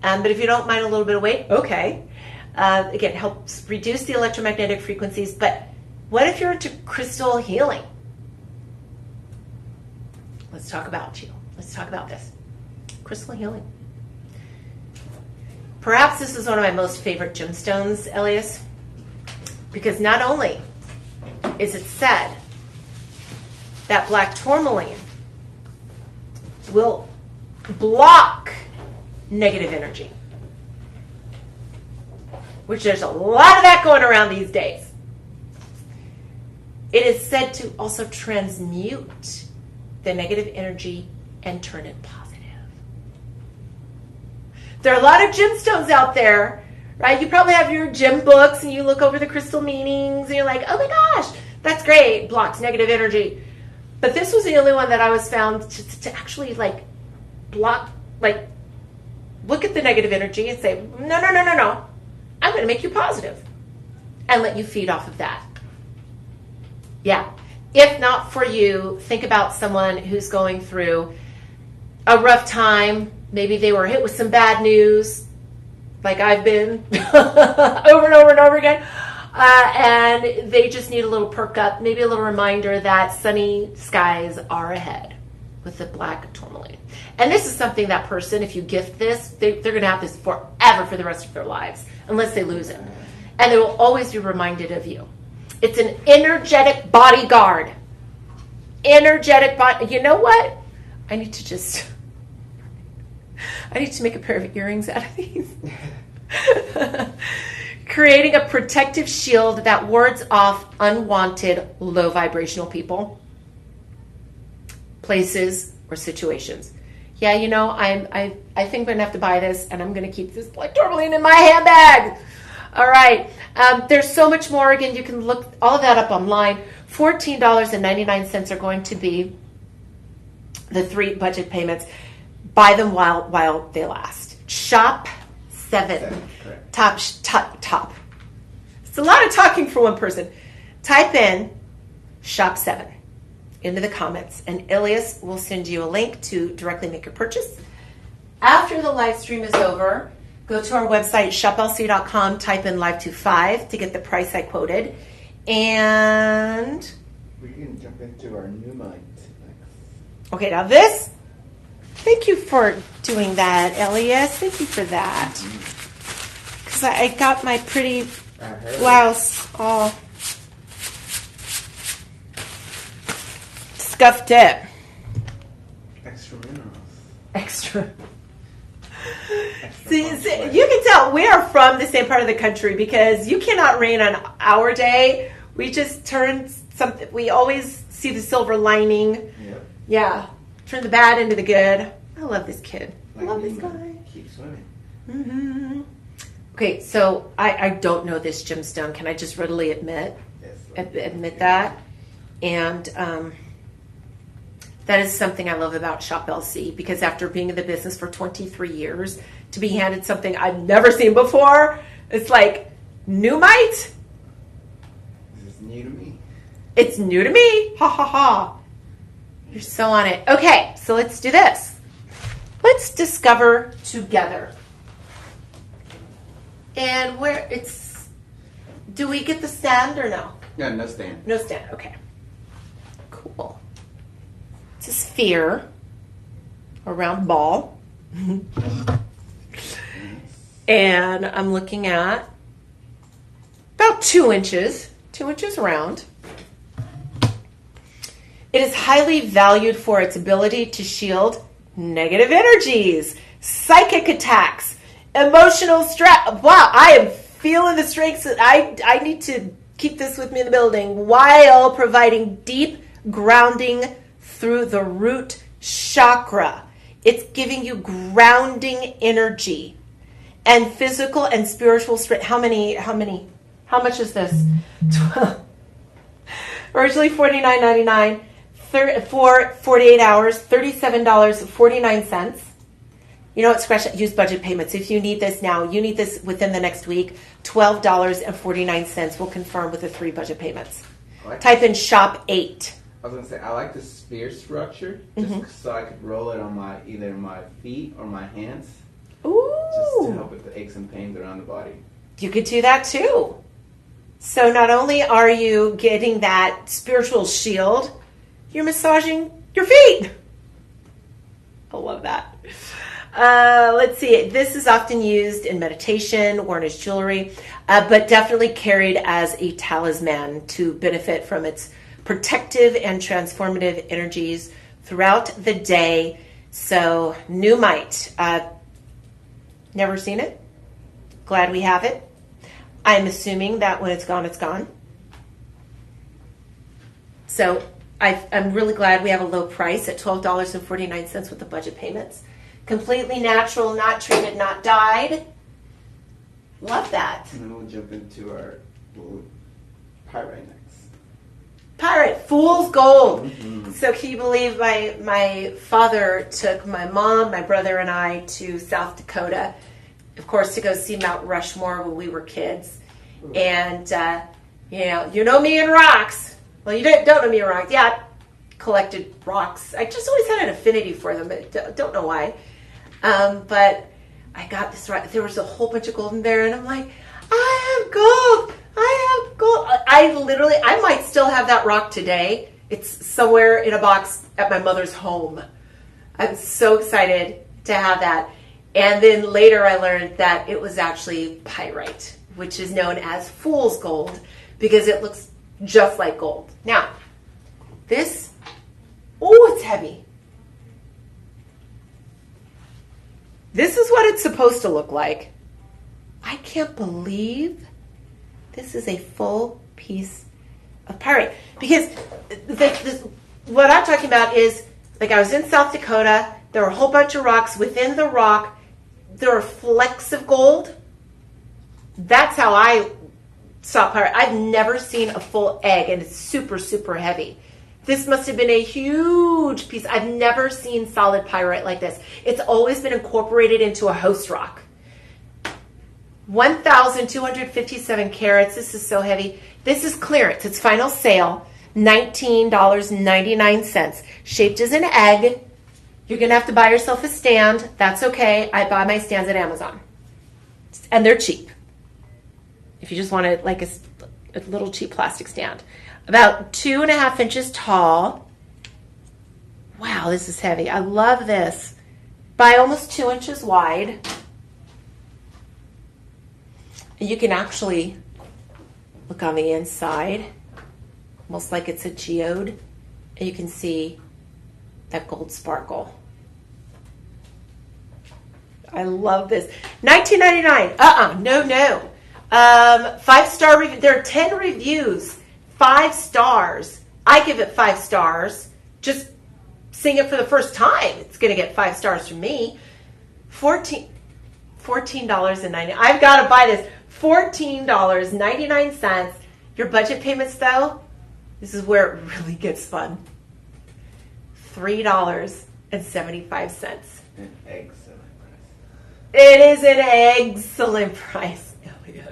But if you don't mind a little bit of weight, okay. Again, helps reduce the electromagnetic frequencies. But what if you're into crystal healing? Let's talk about you. Let's talk about this. Crystal healing. Perhaps this is one of my most favorite gemstones, Elias, because not only is it said that black tourmaline will block negative energy, which there's a lot of that going around these days. It is said to also transmute the negative energy and turn it positive. There are a lot of gemstones out there, right? You probably have your gem books and you look over the crystal meanings and you're like, oh my gosh, that's great, blocks negative energy. But this was the only one that I was found to actually like block, like look at the negative energy and say, no, I'm going to make you positive and let you feed off of that. Yeah. If not for you, think about someone who's going through a rough time. Maybe they were hit with some bad news, like I've been over and over and over again. And they just need a little perk up, maybe a little reminder that sunny skies are ahead with the black tourmaline. And this is something that person, if you gift this, they're going to have this forever for the rest of their lives, unless they lose it. And they will always be reminded of you. It's an energetic bodyguard. Energetic body. You know what? I need to make a pair of earrings out of these. Creating a protective shield that wards off unwanted, low vibrational people, places, or situations. Yeah, you know, I think I'm going to have to buy this, and I'm going to keep this black tourmaline in my handbag. All right. There's so much more. Again, you can look all of that up online. $14.99 are going to be the 3 budget payments. Buy them while they last. Shop 7. Top. It's a lot of talking for one person. Type in Shop 7 into the comments, and Ilias will send you a link to directly make your purchase. After the live stream is over, go to our website, shoplc.com, type in live25 to get the price I quoted. And we can jump into our new mic next. Okay, now this, thank you for doing that, Elias. Thank you for that. Because I got my pretty blouse all scuffed it. Extra minerals. Extra. See, you can tell we are from the same part of the country because you cannot rain on our day. We just turn something. We always see the silver lining. Yep. Yeah. Turn the bad into the good. I love this kid. I love this guy. Keep swimming. Mm-hmm. Okay, so I don't know this gemstone. Can I just readily admit that? And that is something I love about Shop LC, because after being in the business for 23 years, to be handed something I've never seen before, it's like, new mite? This is new to me. It's new to me. Ha ha ha. You're so on it. Okay, so let's do this. Let's discover together. And do we get the stand or no? Yeah, no stand. No stand, okay. Cool. It's a sphere, a round ball. And I'm looking at about 2 inches round. It is highly valued for its ability to shield negative energies, psychic attacks, emotional stress. Wow, I am feeling the strengths. I need to keep this with me in the building while providing deep grounding through the root chakra. It's giving you grounding energy and physical and spiritual strength. How much is this? Originally $49.99 for 48 hours, $37.49. You know what? Scratch that. Use budget payments. If you need this now, you need this within the next week, $12.49. We'll confirm with the 3 budget payments. Type in shop 8. I was going to say, I like the spear structure, just so I could roll it on either my feet or my hands. Ooh. Just to help with the aches and pains around the body. You could do that too. So not only are you getting that spiritual shield, you're massaging your feet. I love that. Let's see. This is often used in meditation, worn as jewelry, but definitely carried as a talisman to benefit from its protective and transformative energies throughout the day. So, new mite. Never seen it. Glad we have it. I'm assuming that when it's gone, it's gone. So, I'm really glad we have a low price at $12.49 with the budget payments. Completely natural, not treated, not dyed. Love that. And then we'll jump into our pyrite next. Pyrite, fool's gold. Mm-hmm. So can you believe my father took my mom, my brother, and I to South Dakota, of course, to go see Mount Rushmore when we were kids. Ooh. And, you know me and rocks. Well, you don't know me and rocks. Yeah, I collected rocks. I just always had an affinity for them. I don't know why. But I got this rock. There was a whole bunch of gold in there, and I'm like, I have gold. I might still have that rock today. It's somewhere in a box at my mother's home. I'm so excited to have that. And then later I learned that it was actually pyrite, which is known as fool's gold because it looks just like gold. Now, it's heavy. This is what it's supposed to look like. I can't believe this is a full piece of pyrite. Because what I'm talking about is, like, I was in South Dakota. There were a whole bunch of rocks. Within the rock, there are flecks of gold. That's how I saw pyrite. I've never seen a full egg, and it's super, super heavy. This must have been a huge piece. I've never seen solid pyrite like this. It's always been incorporated into a host rock. 1,257 carats. This is so heavy. This is clearance. It's final sale. $19.99. Shaped as an egg. You're going to have to buy yourself a stand. That's okay. I buy my stands at Amazon. And they're cheap. If you just wanted like a little cheap plastic stand. About 2.5 inches tall. Wow, this is heavy. I love this. By almost 2 inches wide. You can actually look on the inside, almost like it's a geode, and you can see that gold sparkle. I love this. $19.99. No. 5-star review. There are 10 reviews. 5 stars. I give it 5 stars. Just seeing it for the first time, it's going to get 5 stars from me. $14.90. I've got to buy this. $14.99. Your budget payments, though, this is where it really gets fun. $3.75. An excellent price. It is an excellent price. Oh, yes.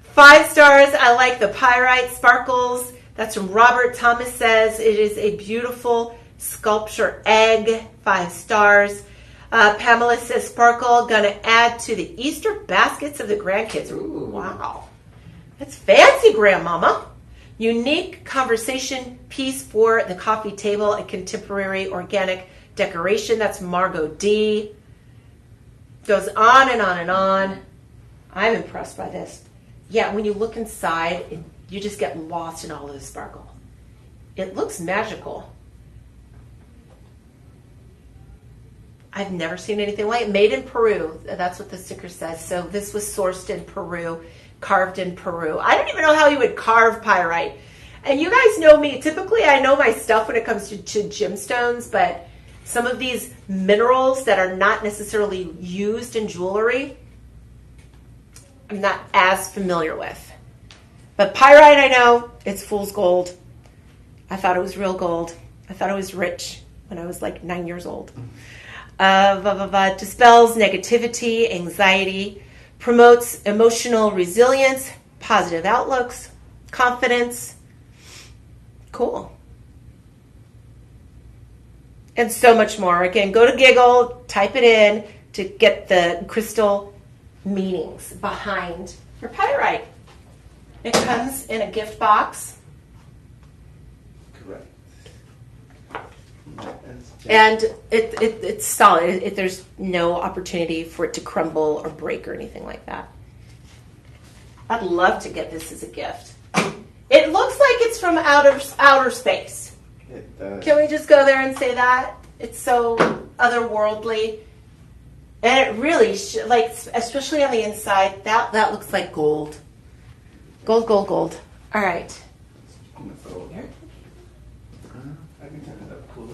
5 stars. I like the pyrite sparkles. That's from Robert Thomas says. It is a beautiful sculpture egg. 5 stars. Pamela says sparkle, gonna add to the Easter baskets of the grandkids. Ooh, wow. That's fancy, Grandmama. Unique conversation piece for the coffee table, a contemporary organic decoration. That's Margot D. Goes on and on and on. I'm impressed by this. Yeah, when you look inside, you just get lost in all of the sparkle. It looks magical. I've never seen anything like it. Made in Peru. That's what the sticker says. So this was sourced in Peru, carved in Peru. I don't even know how you would carve pyrite. And you guys know me. Typically, I know my stuff when it comes to gemstones, but some of these minerals that are not necessarily used in jewelry, I'm not as familiar with. But pyrite, I know, it's fool's gold. I thought it was real gold. I thought it was rich when I was like 9 years old. Dispels negativity, anxiety, promotes emotional resilience, positive outlooks, confidence. Cool. And so much more. Again, go to Giggle, type it in to get the crystal meanings behind your pyrite. It comes in a gift box. Correct. And it's solid. There's no opportunity for it to crumble or break or anything like that. I'd love to get this as a gift. It looks like it's from outer space. It does. Can we just go there and say that? It's so otherworldly. And it really, like, especially on the inside, that looks like gold. Gold, gold, gold. All right. Here. I can turn it up cooler.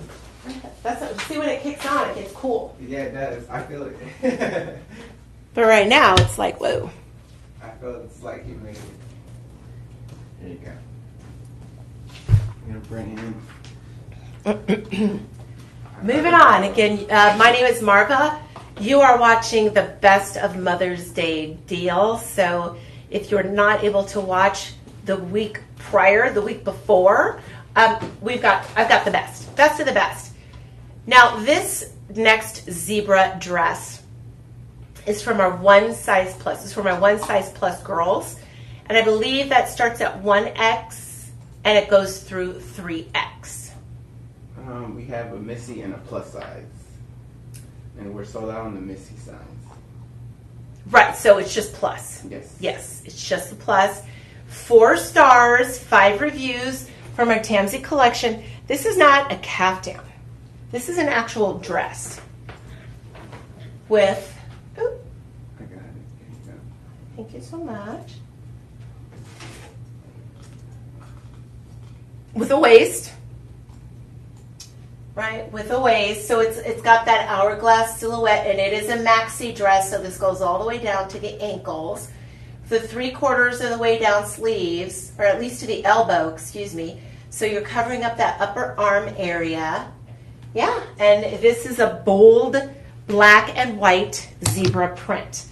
See, when it kicks on, it gets cool. Yeah, it does. I feel it. But right now, it's like, whoa. I feel it's like you made it. There you go. I'm going to bring in. Moving on. Again, my name is Marva. You are watching the Best of Mother's Day deal. So if you're not able to watch the week prior, the week before, I've got the best of the best. Now, this next zebra dress is from our one size plus. It's for my one size plus girls. And I believe that starts at 1X and it goes through 3X. We have a Missy and a plus size. And we're sold out on the Missy size. Right, so it's just plus. Yes. Yes, it's just the plus. 4 stars, 5 reviews from our Tamsi collection. This is not a caftan. This is an actual dress with, I got it. There you go. thank you so much. With a waist. Right, with a waist. So it's got that hourglass silhouette, and it is a maxi dress, so this goes all the way down to the ankles. The 3/4 of the way down sleeves, or at least to the elbow, excuse me. So you're covering up that upper arm area. Yeah, and this is a bold black and white zebra print.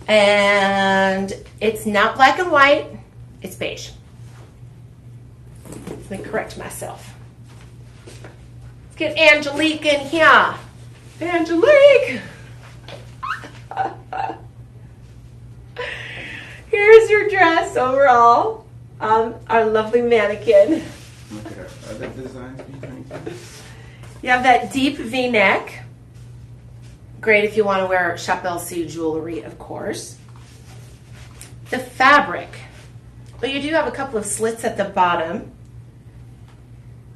And it's not black and white, it's beige. Let me correct myself. Let's get Angelique in here. Angelique! Here's your dress overall. Our lovely mannequin. Look at our other designs behind you. You have that deep V-neck. Great if you want to wear Chappelle C jewelry, of course. The fabric. Well, you do have a couple of slits at the bottom.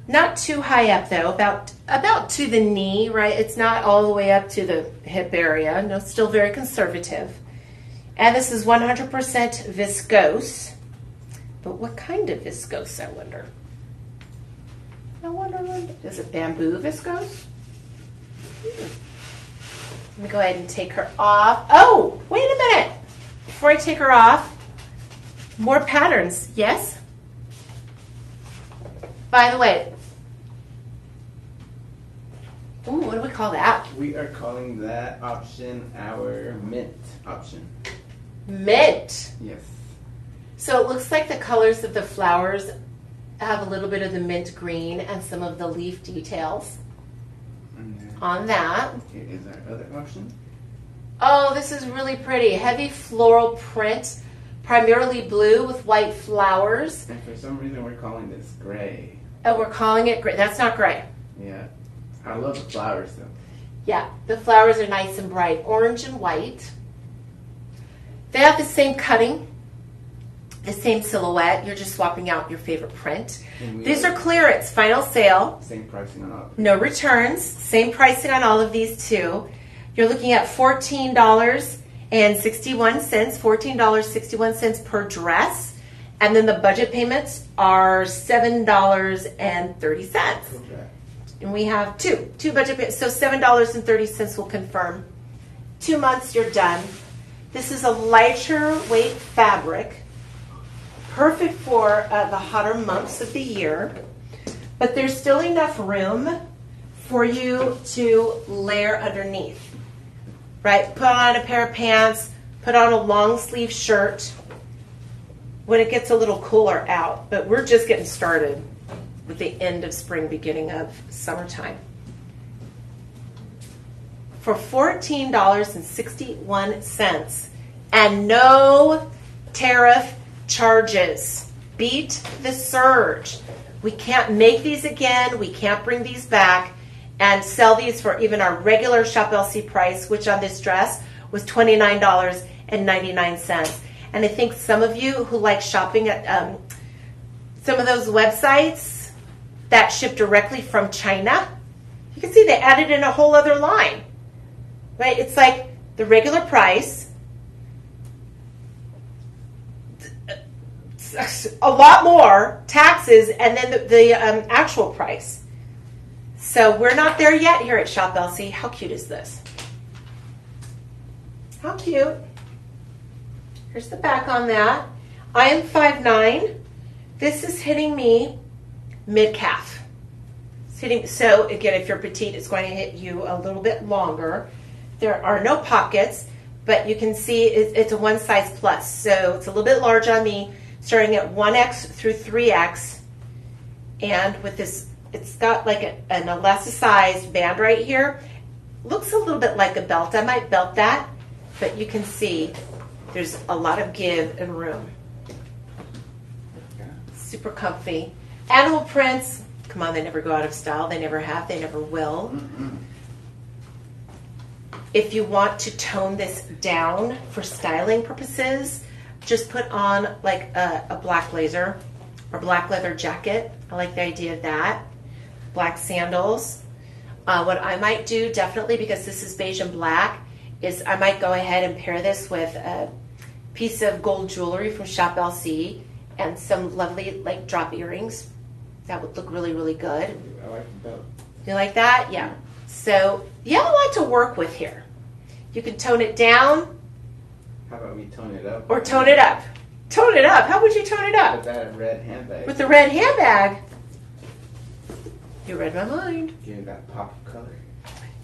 Not too high up though, about to the knee, right? It's not all the way up to the hip area. No, still very conservative. And this is 100% viscose. But what kind of viscose, I wonder? Is it bamboo viscose? Let me go ahead and take her off. Oh, wait a minute. Before I take her off, more patterns, yes? By the way, ooh, what do we call that? We are calling that option our mint option. Mint. Yes. So it looks like the colors of the flowers have a little bit of the mint green and some of the leaf details on that. Here is our other option. Oh, this is really pretty. Heavy floral print, primarily blue with white flowers. And for some reason we're calling this gray. Oh, we're calling it gray. That's not gray. Yeah. I love the flowers though. Yeah, the flowers are nice and bright. Orange and white. They have the same cutting The same silhouette, you're just swapping out your favorite print. And These are clearance, final sale. Same pricing on all. No returns, same pricing on all of these too. You're looking at $14.61, $14.61 per dress. And then the budget payments are $7.30. And we have two budget payments, so $7.30 will confirm. 2 months, you're done. This is a lighter weight fabric, perfect for the hotter months of the year, but there's still enough room for you to layer underneath, right? Put on a pair of pants, put on a long sleeve shirt when it gets a little cooler out, but we're just getting started with the end of spring, beginning of summertime. For $14.61 and no tariff charges. Beat the surge. We can't make these again. We can't bring these back and sell these for even our regular Shop LC price, which on this dress was $29.99. And I think some of you who like shopping at some of those websites that ship directly from China, you can see they added in a whole other line, right? It's like the regular price, a lot more taxes, and then the actual price. So we're not there yet here at Shop LC. How cute is this? How cute. Here's the back on that. I am 5'9". This is hitting me mid-calf. It's hitting, so again, if you're petite, it's going to hit you a little bit longer. There are no pockets, but you can see it's a one size plus. So it's a little bit large on me, starting at 1X through 3X. And with this, it's got like an elasticized band right here. Looks a little bit like a belt. I might belt that, but you can see there's a lot of give and room. Super comfy. Animal prints, come on, they never go out of style. They never have, they never will. If you want to tone this down for styling purposes, just put on like a black blazer or black leather jacket. I like the idea of that. Black sandals. What I might do, definitely, because this is beige and black, is I might go ahead and pair this with a piece of gold jewelry from Shop LC and some lovely like drop earrings. That would look really, really good. I like the belt. You like that? Yeah. So you have a lot to work with here. You can tone it down. How about we tone it up? Or tone it up. Tone it up. How would you tone it up? With that red handbag. With the red handbag. You read my mind. Give me that pop of color.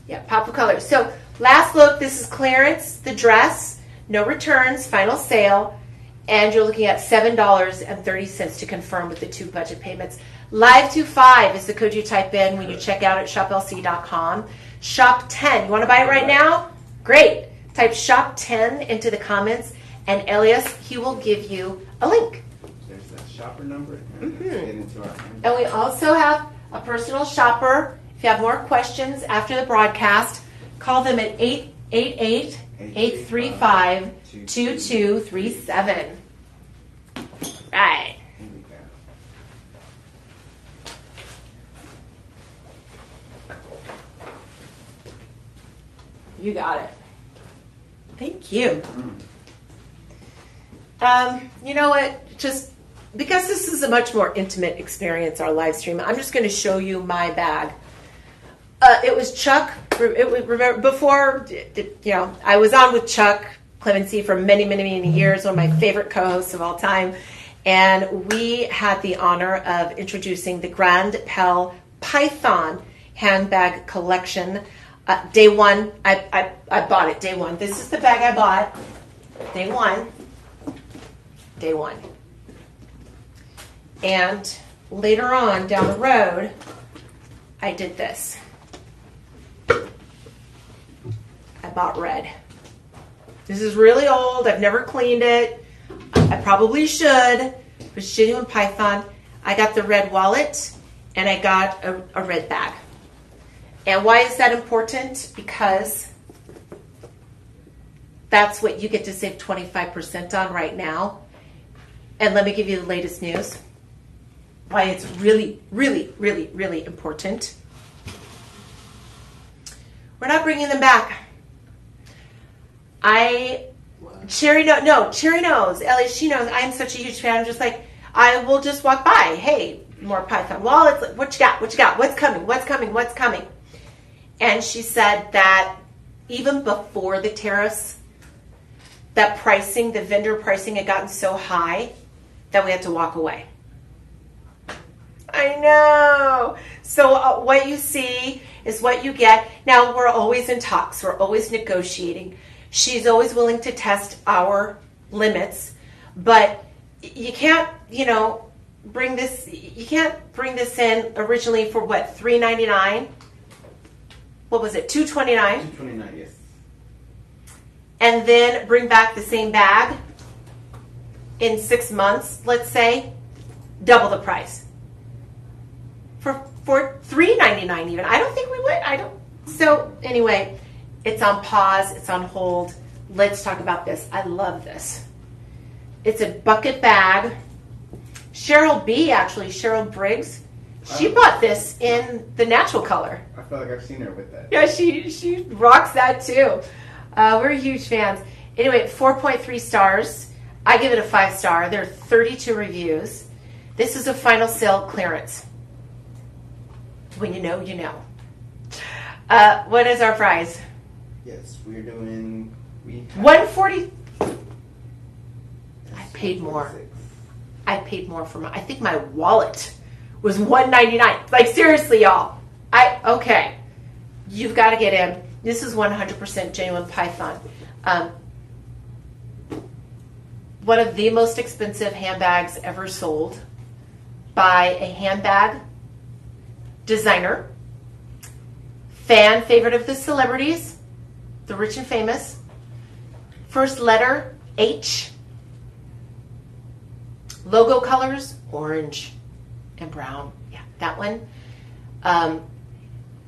Yeah, pop of color. So last look, this is clearance, the dress, no returns, final sale, and you're looking at $7.30 to confirm with the 2 budget payments. Live25 is the code you type in when you check out at shoplc.com. Shop 10. You want to buy it right now? Great. Type shop 10 into the comments, and Elias, he will give you a link. There's that shopper number, and let's get into our handbag. And we also have a personal shopper. If you have more questions after the broadcast, call them at 888-835-2237. Right. Here we go. You got it. Thank you. You know what? Just because this is a much more intimate experience, our live stream, I'm just going to show you my bag. It was Chuck. It was, remember, before, you know, I was on with Chuck Clemency for many, many, many years, one of my favorite co-hosts of all time. And we had the honor of introducing the Grand Pal Python handbag collection. Day one, I bought it. Day one. This is the bag I bought. Day one. Day one. And later on down the road, I did this. I bought red. This is really old. I've never cleaned it. I probably should. But genuine Python. I got the red wallet and I got a red bag. And why is that important? Because that's what you get to save 25% on right now. And let me give you the latest news. Why it's really, really, really, really important. We're not bringing them back. Cherry knows. Ellie, she knows. I'm such a huge fan. I'm just like, I will just walk by. Hey, more Python wallets. What you got? What you got? What's coming? What's coming? What's coming? And she said that even before the tariffs, that pricing, the vendor pricing had gotten so high that we had to walk away. I know. So what you see is what you get. Now, we're always in talks. We're always negotiating. She's always willing to test our limits, but you can't, bring this. You can't bring this in originally for what, $3.99? What was it, $2.29? $2.29, yes. And then bring back the same bag in 6 months, let's say, double the price for $3.99 even. I don't think we would. So anyway, it's on pause. It's on hold. Let's talk about this. I love this. It's a bucket bag. Cheryl Briggs, she bought this in the natural color. I feel like I've seen her with that. Yeah, she rocks that too. We're huge fans. Anyway, 4.3 stars. I give it a 5-star. There are 32 reviews. This is a final sale clearance. When you know, you know. What is our price? Yes, we're doing... $140. I paid more. I paid more for I think my wallet was $199. Like, seriously, y'all. Okay. You've got to get in. This is 100% genuine Python. One of the most expensive handbags ever sold by a handbag designer. Fan favorite of the celebrities, the rich and famous. First letter, H. Logo colors, orange and brown. Yeah, that one.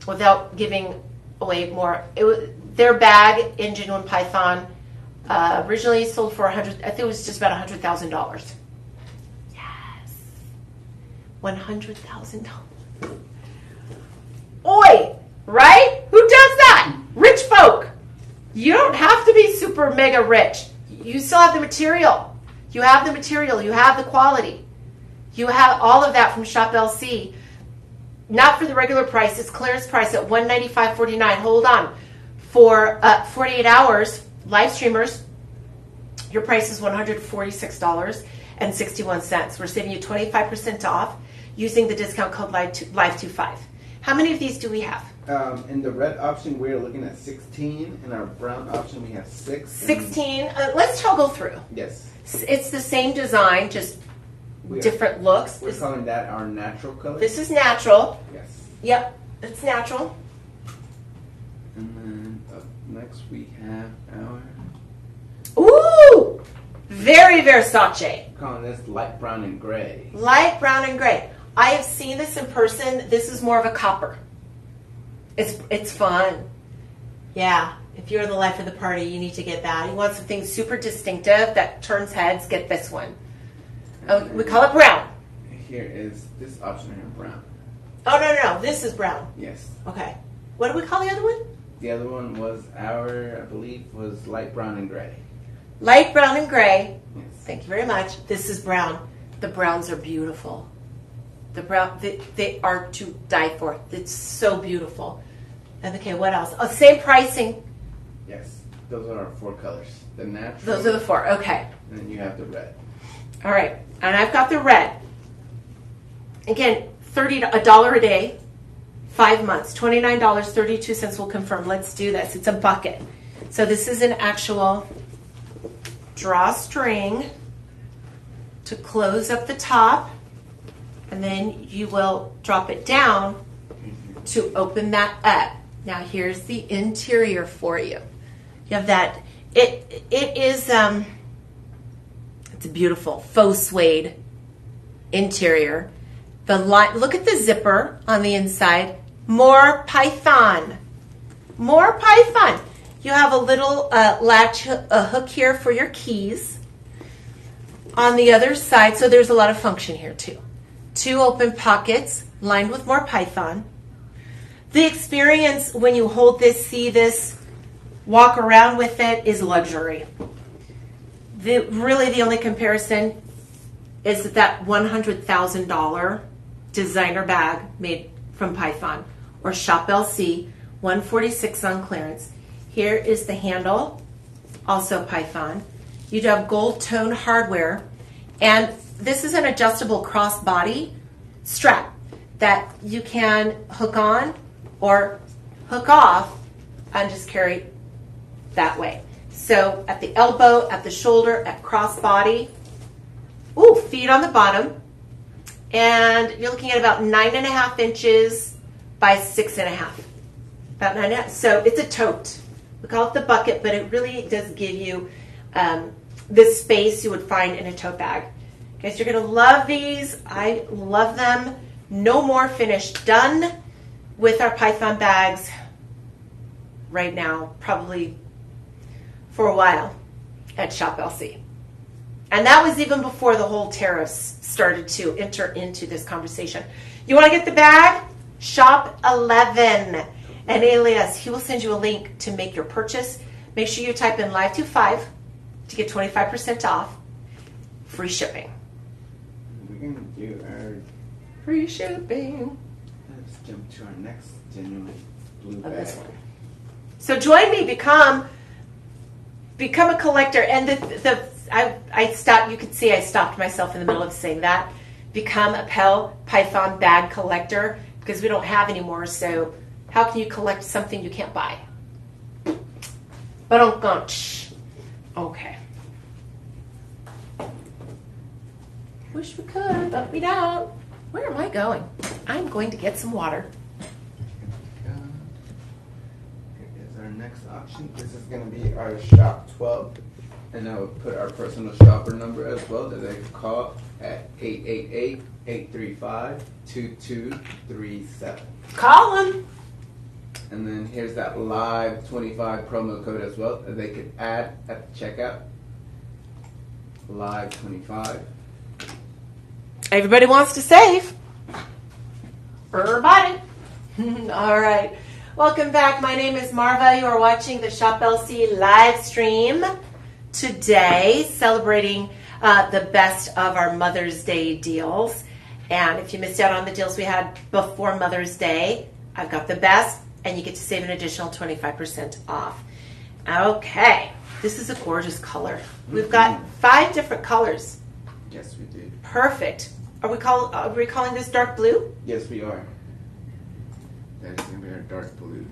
Without giving away more, their bag in genuine Python originally sold for I think it was just about $100,000. Yes, $100,000. Oi, right? Who does that? Rich folk. You don't have to be super mega rich. You still have the material. You have the material. You have the quality. You have all of that from Shop LC. Not for the regular price. It's clearance price at $195.49. Hold on. For 48 hours, live streamers, your price is $146.61. We're saving you 25% off using the discount code LIVE25. How many of these do we have? In the red option, we're looking at 16. In our brown option, we have 6. 16. Let's toggle through. Yes. It's the same design, just different looks. We're calling that our natural color. This is natural. Yes. Yep, it's natural. And then up next we have our... Ooh! Very Versace. We're calling this light brown and gray. Light brown and gray. I have seen this in person. This is more of a copper. It's fun. Yeah. If you're the life of the party, you need to get that. You want something super distinctive that turns heads, get this one. We call it brown. Here is this option here, brown. Oh, no. This is brown. Yes. Okay. What do we call the other one? The other one was I believe, was light brown and gray. Light brown and gray. Yes. Thank you very much. This is brown. The browns are beautiful. The brown, they are to die for. It's so beautiful. And okay, what else? Oh, same pricing. Yes. Those are our 4 colors. The natural. Those are the 4. Okay. And then you have the red. All right. And I've got the red. Again, $1 a day, 5 months, $29.32 will confirm. Let's do this. It's a bucket. So this is an actual drawstring to close up the top, and then you will drop it down to open that up. Now here's the interior for you. You have that. It is it's a beautiful faux suede interior. Look at the zipper on the inside. More Python. More Python. You have a little latch hook here for your keys. On the other side, so there's a lot of function here too. 2 open pockets lined with more python. The experience when you hold this, see this, walk around with it is luxury. Really the only comparison is that $100,000 designer bag made from python, or Shop LC, $146 on clearance. Here is the handle, also python. You do have gold tone hardware, and this is an adjustable crossbody strap that you can hook on or hook off and just carry that way. So at the elbow, at the shoulder, at crossbody. Ooh, feet on the bottom. And you're looking at about 9.5 inches by 6.5. About 9.5. So it's a tote. We call it the bucket, but it really does give you this space you would find in a tote bag. Guys, you're going to love these. I love them. No more finished. Done with our python bags right now, probably for a while at Shop LC. And that was even before the whole tariffs started to enter into this conversation. You want to get the bag? Shop 11. And Alias, he will send you a link to make your purchase. Make sure you type in Live25 to get 25% off. Free shipping. We're going to do our... Free shipping. Let's jump to our next genuine blue bag. This one. So join me, become a collector. And I stopped. You could see I stopped myself in the middle of saying that. Become a Python bag collector, because we don't have any more. So how can you collect something you can't buy? But okay. Wish we could, but we don't. Where am I going? I'm going to get some water. Here is our next option. This is going to be our Shop 12. And I will put our personal shopper number as well that they can call at 888-835-2237. Call them. And then here's that Live 25 promo code as well that they could add at the checkout. Live 25. Everybody wants to save. Everybody. All right. Welcome back. My name is Marva. You are watching the Shop LC live stream today, celebrating the best of our Mother's Day deals. And if you missed out on the deals we had before Mother's Day, I've got the best, and you get to save an additional 25% off. Okay. This is a gorgeous color. We've got 5 different colors. Yes, we do. Perfect. Are we calling this dark blue? Yes, we are. That is going to be our dark blue.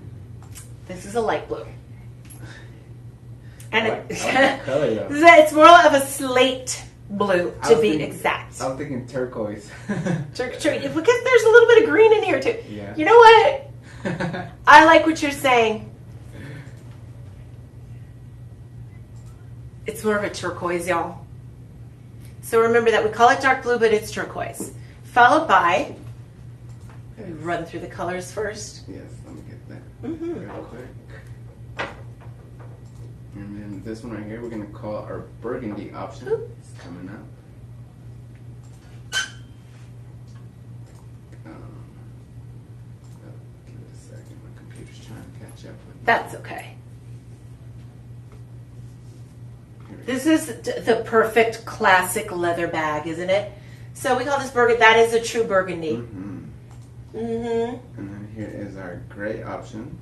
This is a light blue. And I like that color, though. It's more of a slate blue, to be exact. I was thinking turquoise. Because there's a little bit of green in here, too. Yeah. You know what? I like what you're saying. It's more of a turquoise, y'all. So remember that we call it dark blue, but it's turquoise. Followed by, let me run through the colors first. Yes, let me get that real quick. And then this one right here, we're going to call our burgundy option. It's coming up. Give it a second. My computer's trying to catch up with me. That's okay. This is the perfect classic leather bag, isn't it? So we call this burgundy. That is a true burgundy. Mm-hmm. And then here is our gray option.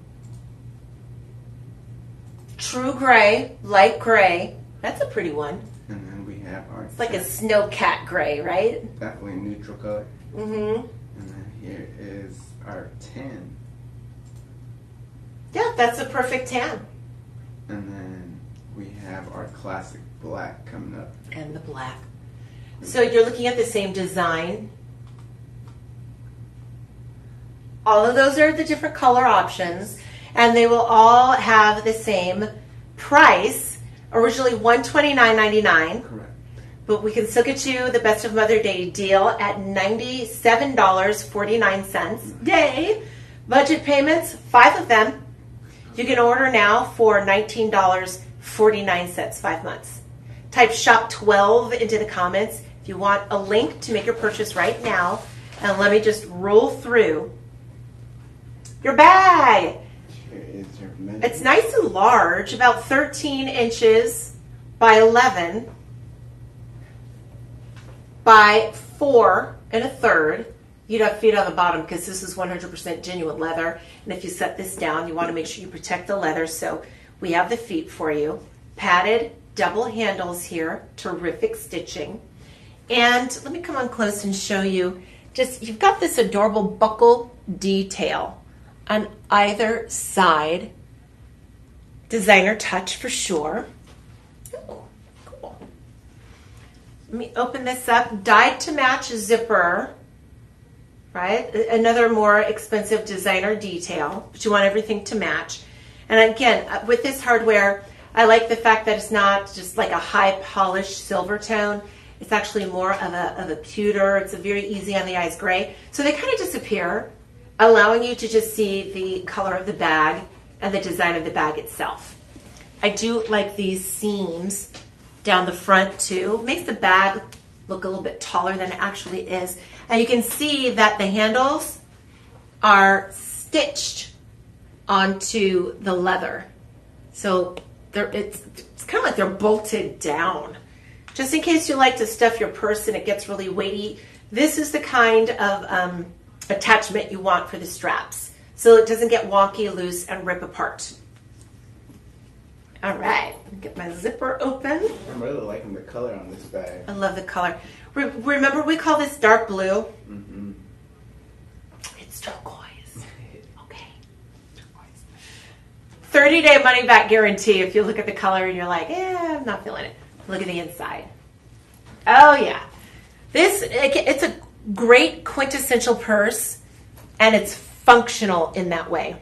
True gray, light gray. That's a pretty one. And then we have our... It's like a snow cat gray, right? Definitely neutral color. Mm-hmm. And then here is our tan. Yeah, that's a perfect tan. And then we have our classic black coming up. And the black. So you're looking at the same design. All of those are the different color options, and they will all have the same price. Originally $129.99. Correct. But we can still get you the Best of Mother Day deal at $97.49. Yay! Budget payments, 5 of them. You can order now for $19.49, 5 months. type shop 12 into the comments if you want a link to make your purchase right now. And let me just roll through your bag. It's nice and large, about 13 inches by 11 by 4 1/3. You'd have feet on the bottom because this is 100% genuine leather. And if you set this down, you want to make sure you protect the leather. So we have the feet for you. Padded double handles here, terrific stitching. And let me come on close and show you. Just, you've got this adorable buckle detail on either side. Designer touch for sure. Oh, cool. Let me open this up. Dyed to match zipper, right? Another more expensive designer detail, but you want everything to match. And again, with this hardware, I like the fact that it's not just like a high polished silver tone. It's actually more of a pewter. It's a very easy on the eyes gray. So they kind of disappear, allowing you to just see the color of the bag and the design of the bag itself. I do like these seams down the front too. Makes the bag look a little bit taller than it actually is. And you can see that the handles are stitched onto the leather. So it's kind of like they're bolted down. Just in case you like to stuff your purse and it gets really weighty, this is the kind of attachment you want for the straps. So it doesn't get wonky, loose, and rip apart. All right, get my zipper open. I'm really liking the color on this bag. I love the color. Remember, we call this dark blue? Mm-hmm. It's turquoise. Okay, turquoise. 30-day money-back guarantee if you look at the color and you're like, I'm not feeling it. Look at the inside. Oh, yeah. It's a great quintessential purse, and it's functional in that way.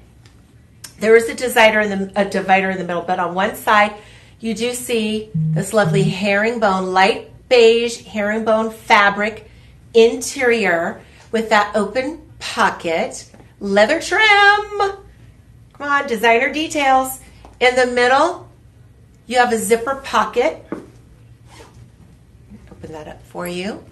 There is a divider in the middle, but on one side, you do see this lovely herringbone, light beige herringbone fabric interior with that open pocket, leather trim. Come on, designer details. In the middle, you have a zipper pocket. Open that up for you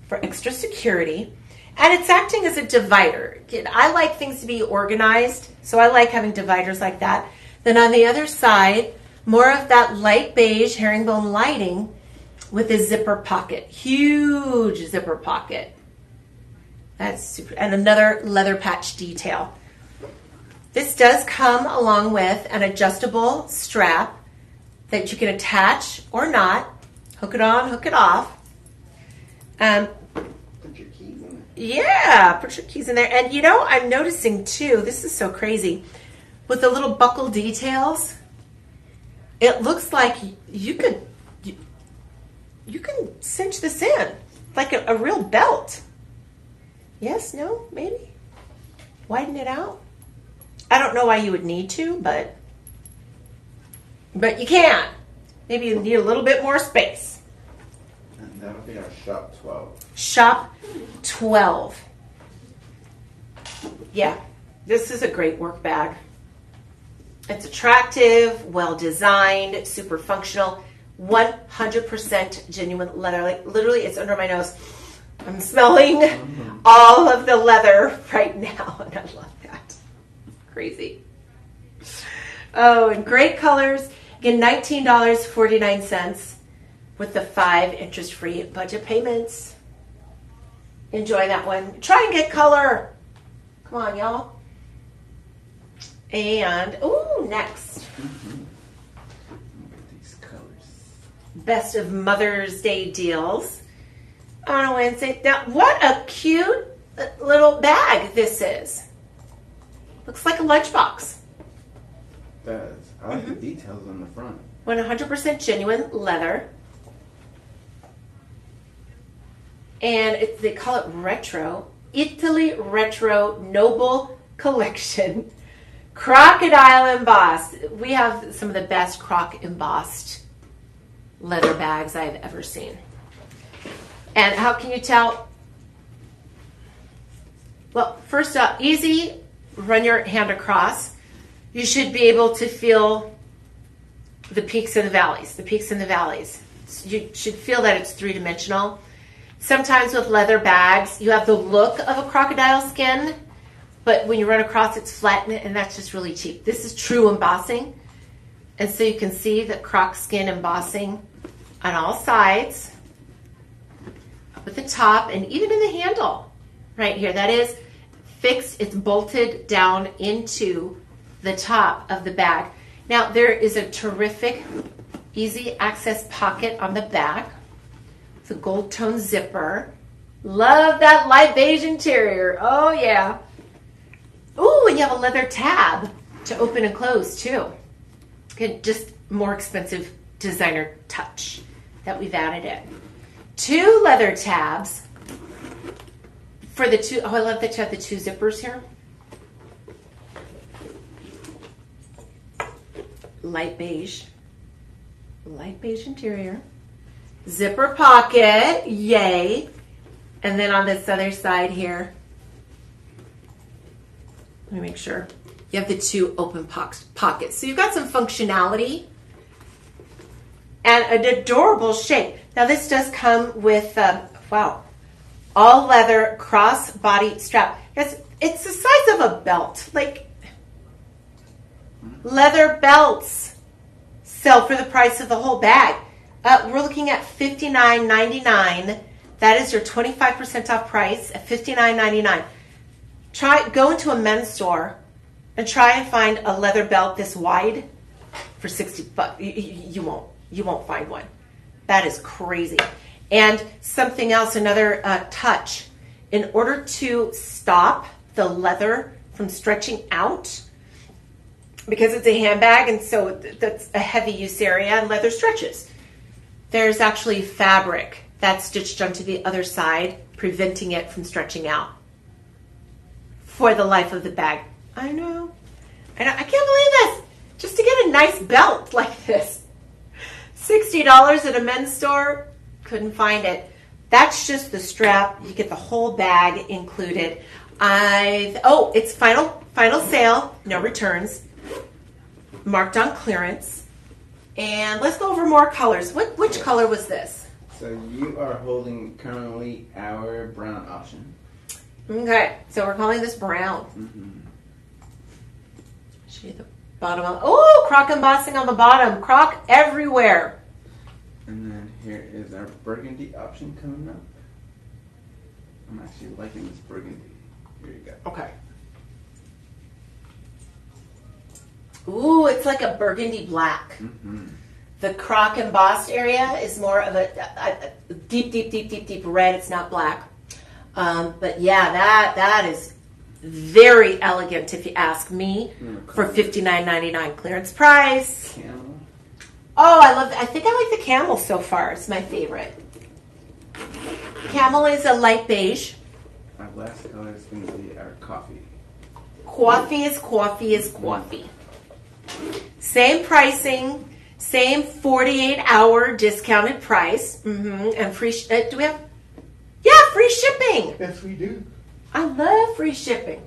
for extra security. And it's acting as a divider. I like things to be organized, so I like having dividers like that. Then on the other side, more of that light beige herringbone lighting with a zipper pocket. Huge zipper pocket. That's super. And another leather patch detail. This does come along with an adjustable strap that you can attach or not. Hook it on, hook it off. Put your keys in there. Yeah, put your keys in there. And you know, I'm noticing too, this is so crazy, with the little buckle details, it looks like you can cinch this in like a real belt. Yes, no, maybe? Widen it out? I don't know why you would need to, but you can. Maybe you need a little bit more space. And that'll be our shop 12. Shop 12. Yeah, this is a great work bag. It's attractive, well designed, super functional, 100% genuine leather. Like literally, it's under my nose. I'm smelling all of the leather right now, and I love that. Crazy. Oh, and great colors. Again, $19.49 with the 5 interest-free budget payments. Enjoy that one. Try and get color. Come on, y'all. And, ooh, next. These colors. Best of Mother's Day deals on a Wednesday. Now, what a cute little bag this is. Looks like a lunchbox. It does. I like the details on the front. 100% genuine leather. And they call it retro. Italy Retro Noble Collection. Crocodile embossed. We have some of the best croc embossed leather bags I've ever seen. And how can you tell? Well, first up, easy. Run your hand across. You should be able to feel the peaks and the valleys, the peaks and the valleys. You should feel that it's three-dimensional. Sometimes with leather bags, you have the look of a crocodile skin, but when you run across, it's flat, and that's just really cheap. This is true embossing, and so you can see the croc skin embossing on all sides, up at the top, and even in the handle right here. That is fixed. It's bolted down into the top of the bag. Now, there is a terrific easy access pocket on the back. It's a gold tone zipper. Love that light beige interior. Oh, yeah. Ooh, and you have a leather tab to open and close, too. Good, just more expensive designer touch that we've added in. 2 leather tabs for the 2. Oh, I love that you have the 2 zippers here. Light beige interior. Zipper pocket, yay. And then on this other side here, let me make sure. You have the 2 open pockets. So you've got some functionality and an adorable shape. Now this does come with, wow, all leather cross body strap. It's the size of a belt. Like, leather belts sell for the price of the whole bag. We're looking at $59.99. That is your 25% off price at $59.99. Go into a men's store and try and find a leather belt this wide for $60. You won't find one. That is crazy. And something else, another touch. In order to stop the leather from stretching out, because it's a handbag and so that's a heavy use area and leather stretches, there's actually fabric that's stitched onto the other side, preventing it from stretching out for the life of the bag. I know. I can't believe this. Just to get a nice belt like this. $60 at a men's store, couldn't find it. That's just the strap. You get the whole bag included. It's final sale, no returns, marked on clearance. And let's go over more colors. Which color was this? So you are holding currently our brown option. Okay, so we're calling this brown. Mm-hmm. Show you the bottom. Oh, croc embossing on the bottom. Croc everywhere. And then here is our burgundy option coming up. I'm actually liking this burgundy. Here you go. Okay. Ooh, it's like a burgundy black. Mm-hmm. The croc embossed area is more of a deep red. It's not black. But yeah, that is very elegant if you ask me, for $59.99 clearance price. Camel. Oh, I think I like the camel so far. It's my favorite. Camel is a light beige. Our last color is going to be our coffee. Coffee is coffee. Same pricing, same 48-hour discounted price. And free. Do we have? Yeah, free shipping. Yes, we do. I love free shipping.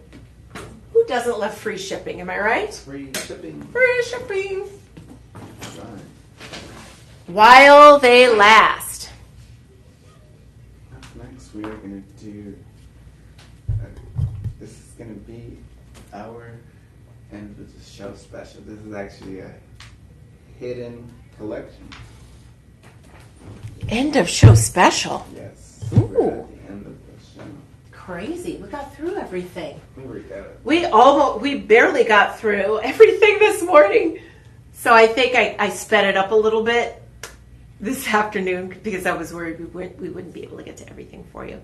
Who doesn't love free shipping? Am I right? Free shipping. Free shipping. Right. While they last. Up next, we are going to do. This is going to be our end of the show special. This is actually a hidden collection. End of show special. Yes. Ooh. We're at the end of the show. Crazy. We got through everything. We barely got through everything this morning. So I think I sped it up a little bit this afternoon because I was worried we wouldn't be able to get to everything for you.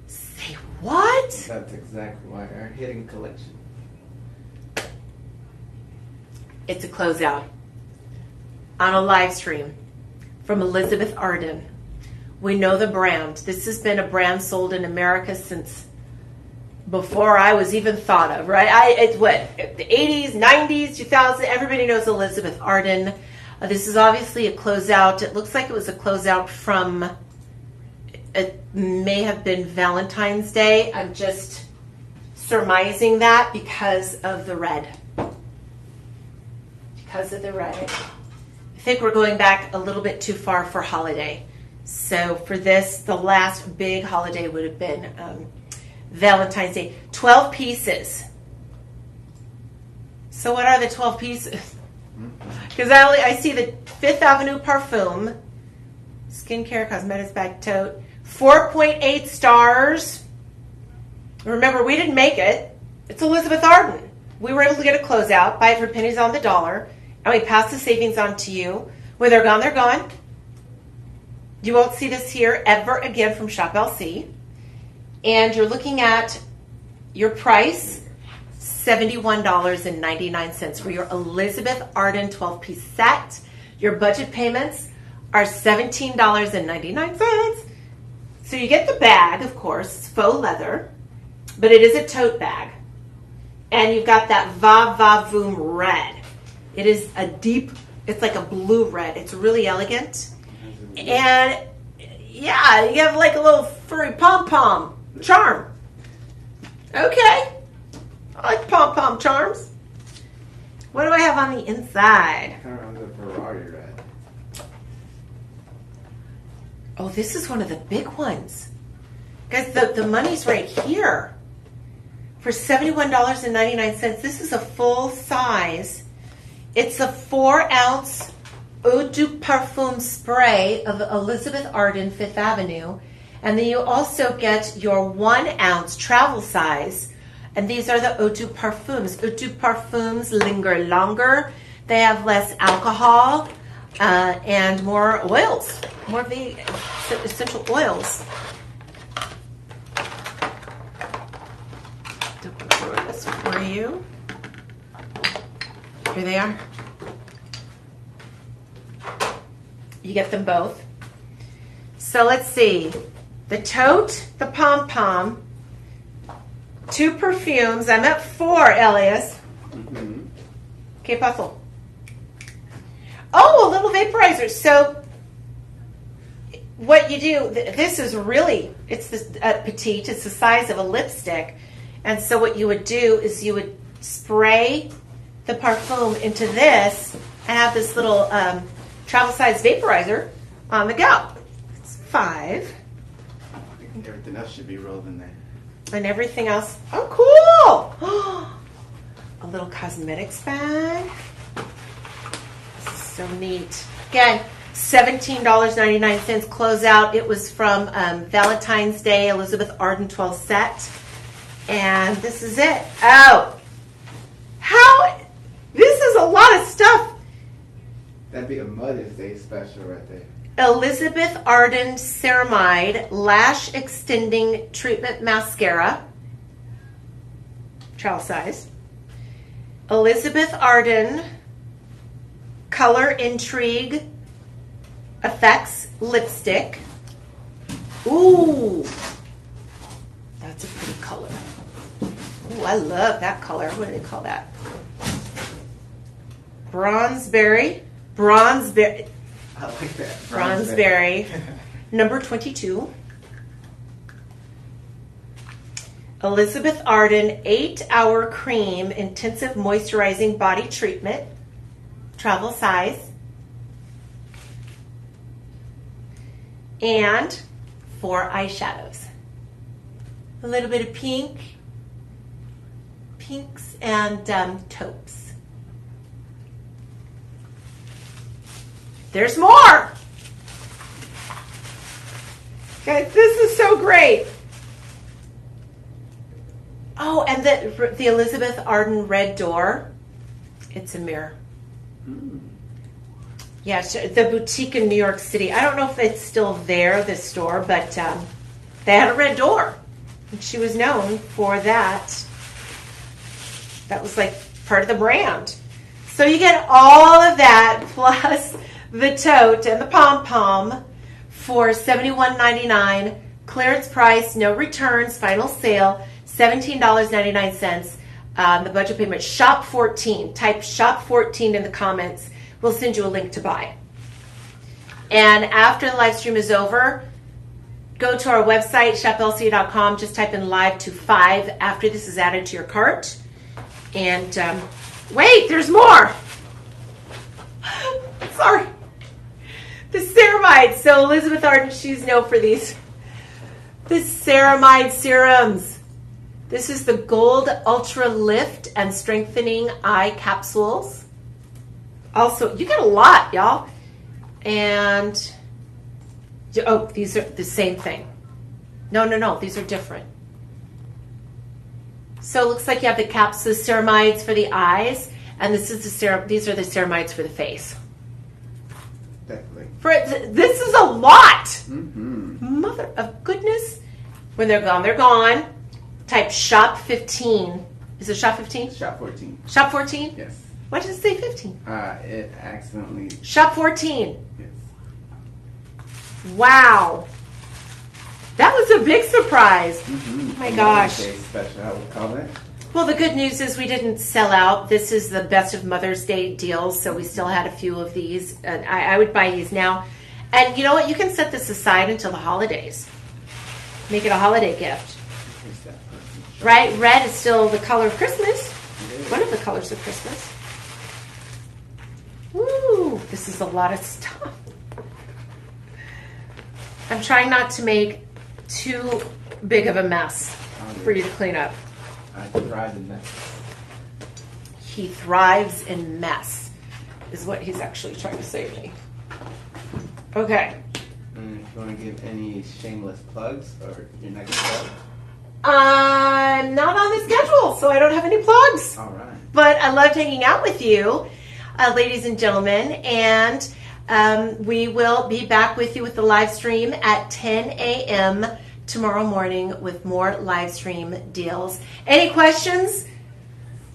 Say what? That's exactly why our hidden collection. It's a closeout on a live stream from Elizabeth Arden. We know the brand. This has been a brand sold in America since before I was even thought of, right? It's what, the 80s, 90s, 2000, everybody knows Elizabeth Arden. This is obviously a closeout. It looks like it was a closeout from, it may have been Valentine's Day. I'm just surmising that because of the red. You because of the red. I think we're going back a little bit too far for holiday. So for this, the last big holiday would have been Valentine's Day. 12 pieces. So what are the 12 pieces? Because I see the Fifth Avenue Parfum, skincare, cosmetics bag, tote, 4.8 stars. Remember, we didn't make it. It's Elizabeth Arden. We were able to get a closeout, buy it for pennies on the dollar, and we pass the savings on to you. When they're gone, they're gone. You won't see this here ever again from Shop LC. And you're looking at your price, $71.99 for your Elizabeth Arden 12-piece set. Your budget payments are $17.99. So you get the bag, of course, it's faux leather, but it is a tote bag. And you've got that Va Va Voom red. It is a deep, it's like a blue red. It's really elegant. And yeah, you have like a little furry pom-pom charm. Okay. I like pom-pom charms. What do I have on the inside? Kind of runs a Ferrari red. Oh, this is one of the big ones. Guys, the money's right here. For $71.99, this is a full size. It's a 4-ounce Eau de Parfum spray of Elizabeth Arden, Fifth Avenue. And then you also get your 1-ounce travel size. And these are the Eau de Parfums. Eau de Parfums linger longer. They have less alcohol and more oils, more of the essential oils. Double this for you. Here they are. You get them both. So let's see. The tote, the pom-pom, 2 perfumes. I'm at 4, Elias. Mm-hmm. Okay, Puzzle. Oh, a little vaporizer. So what you do, this is really, it's this petite. It's the size of a lipstick. And so what you would do is you would spray the parfum into this and have this little travel size vaporizer on the go. It's 5. Everything else should be rolled in there. And everything else. Oh, cool! A little cosmetics bag. This is so neat. Again, $17.99 closeout. It was from Valentine's Day, Elizabeth Arden 12 set. And this is it. Oh! How? This is a lot of stuff. That'd be a Mother's Day special right there. Elizabeth Arden Ceramide Lash Extending Treatment Mascara. Travel size. Elizabeth Arden Color Intrigue Effects Lipstick. Ooh. That's a pretty color. Ooh, I love that color. What do they call that? Bronzeberry. Bronzeberry. I like that. Bronzeberry. Number 22. Elizabeth Arden 8-hour cream intensive moisturizing body treatment. Travel size. And 4 eyeshadows. A little bit of pink. Pinks and taupes. There's more. Guys, this is so great. Oh, and the Elizabeth Arden red door. It's a mirror. Yeah, the boutique in New York City. I don't know if it's still there, this store, but they had a red door. And she was known for that. That was like part of the brand. So you get all of that plus the tote and the pom-pom for $71.99. Clearance price, no returns, final sale, $17.99. The budget payment, shop 14. Type shop 14 in the comments. We'll send you a link to buy. And after the live stream is over, go to our website, shoplc.com. Just type in live to 5 after this is added to your cart. And wait, there's more. sorry. The ceramides. So Elizabeth Arden, she's known for these. The ceramide serums. This is the Gold Ultra Lift and Strengthening Eye Capsules. Also, you get a lot, y'all. And, oh, these are the same thing. No, these are different. So it looks like you have the capsules, ceramides for the eyes, and this is the these are the ceramides for the face. Definitely. This is a lot. Mm-hmm. Mother of goodness. When they're gone, they're gone. Type shop 15. Is it shop 15? Shop 14. Shop 14? Yes. Why does it say 15? It accidentally. Shop 14. Yes. Wow. That was a big surprise. Mm-hmm. Oh my gosh. Mother's Day special, I would call it. Well, the good news is we didn't sell out. This is the best of Mother's Day deals, so we still had a few of these. And I would buy these now. And you know what? You can set this aside until the holidays. Make it a holiday gift. Right? Red is still the color of Christmas. One of the colors of Christmas. Woo! This is a lot of stuff. I'm trying not to make too big of a mess for you to clean up. I thrive in mess. He thrives in mess, is what he's actually trying to say to me. Okay. And if you want to give any shameless plugs or your next plug? I'm not on the schedule, so I don't have any plugs. All right. But I loved hanging out with you, ladies and gentlemen, and we will be back with you with the live stream at 10 a.m. tomorrow morning with more live stream deals. Any questions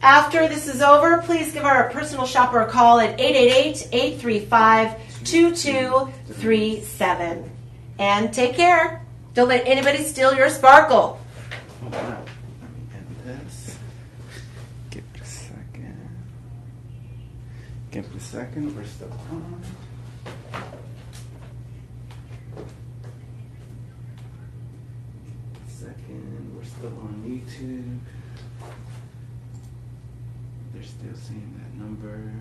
after this is over, please give our personal shopper a call at 888-835-2237. And take care. Don't let anybody steal your sparkle. Let me end this. Give it a second. Give it a second. We're still on. Second. We're still on YouTube. They're still seeing that number.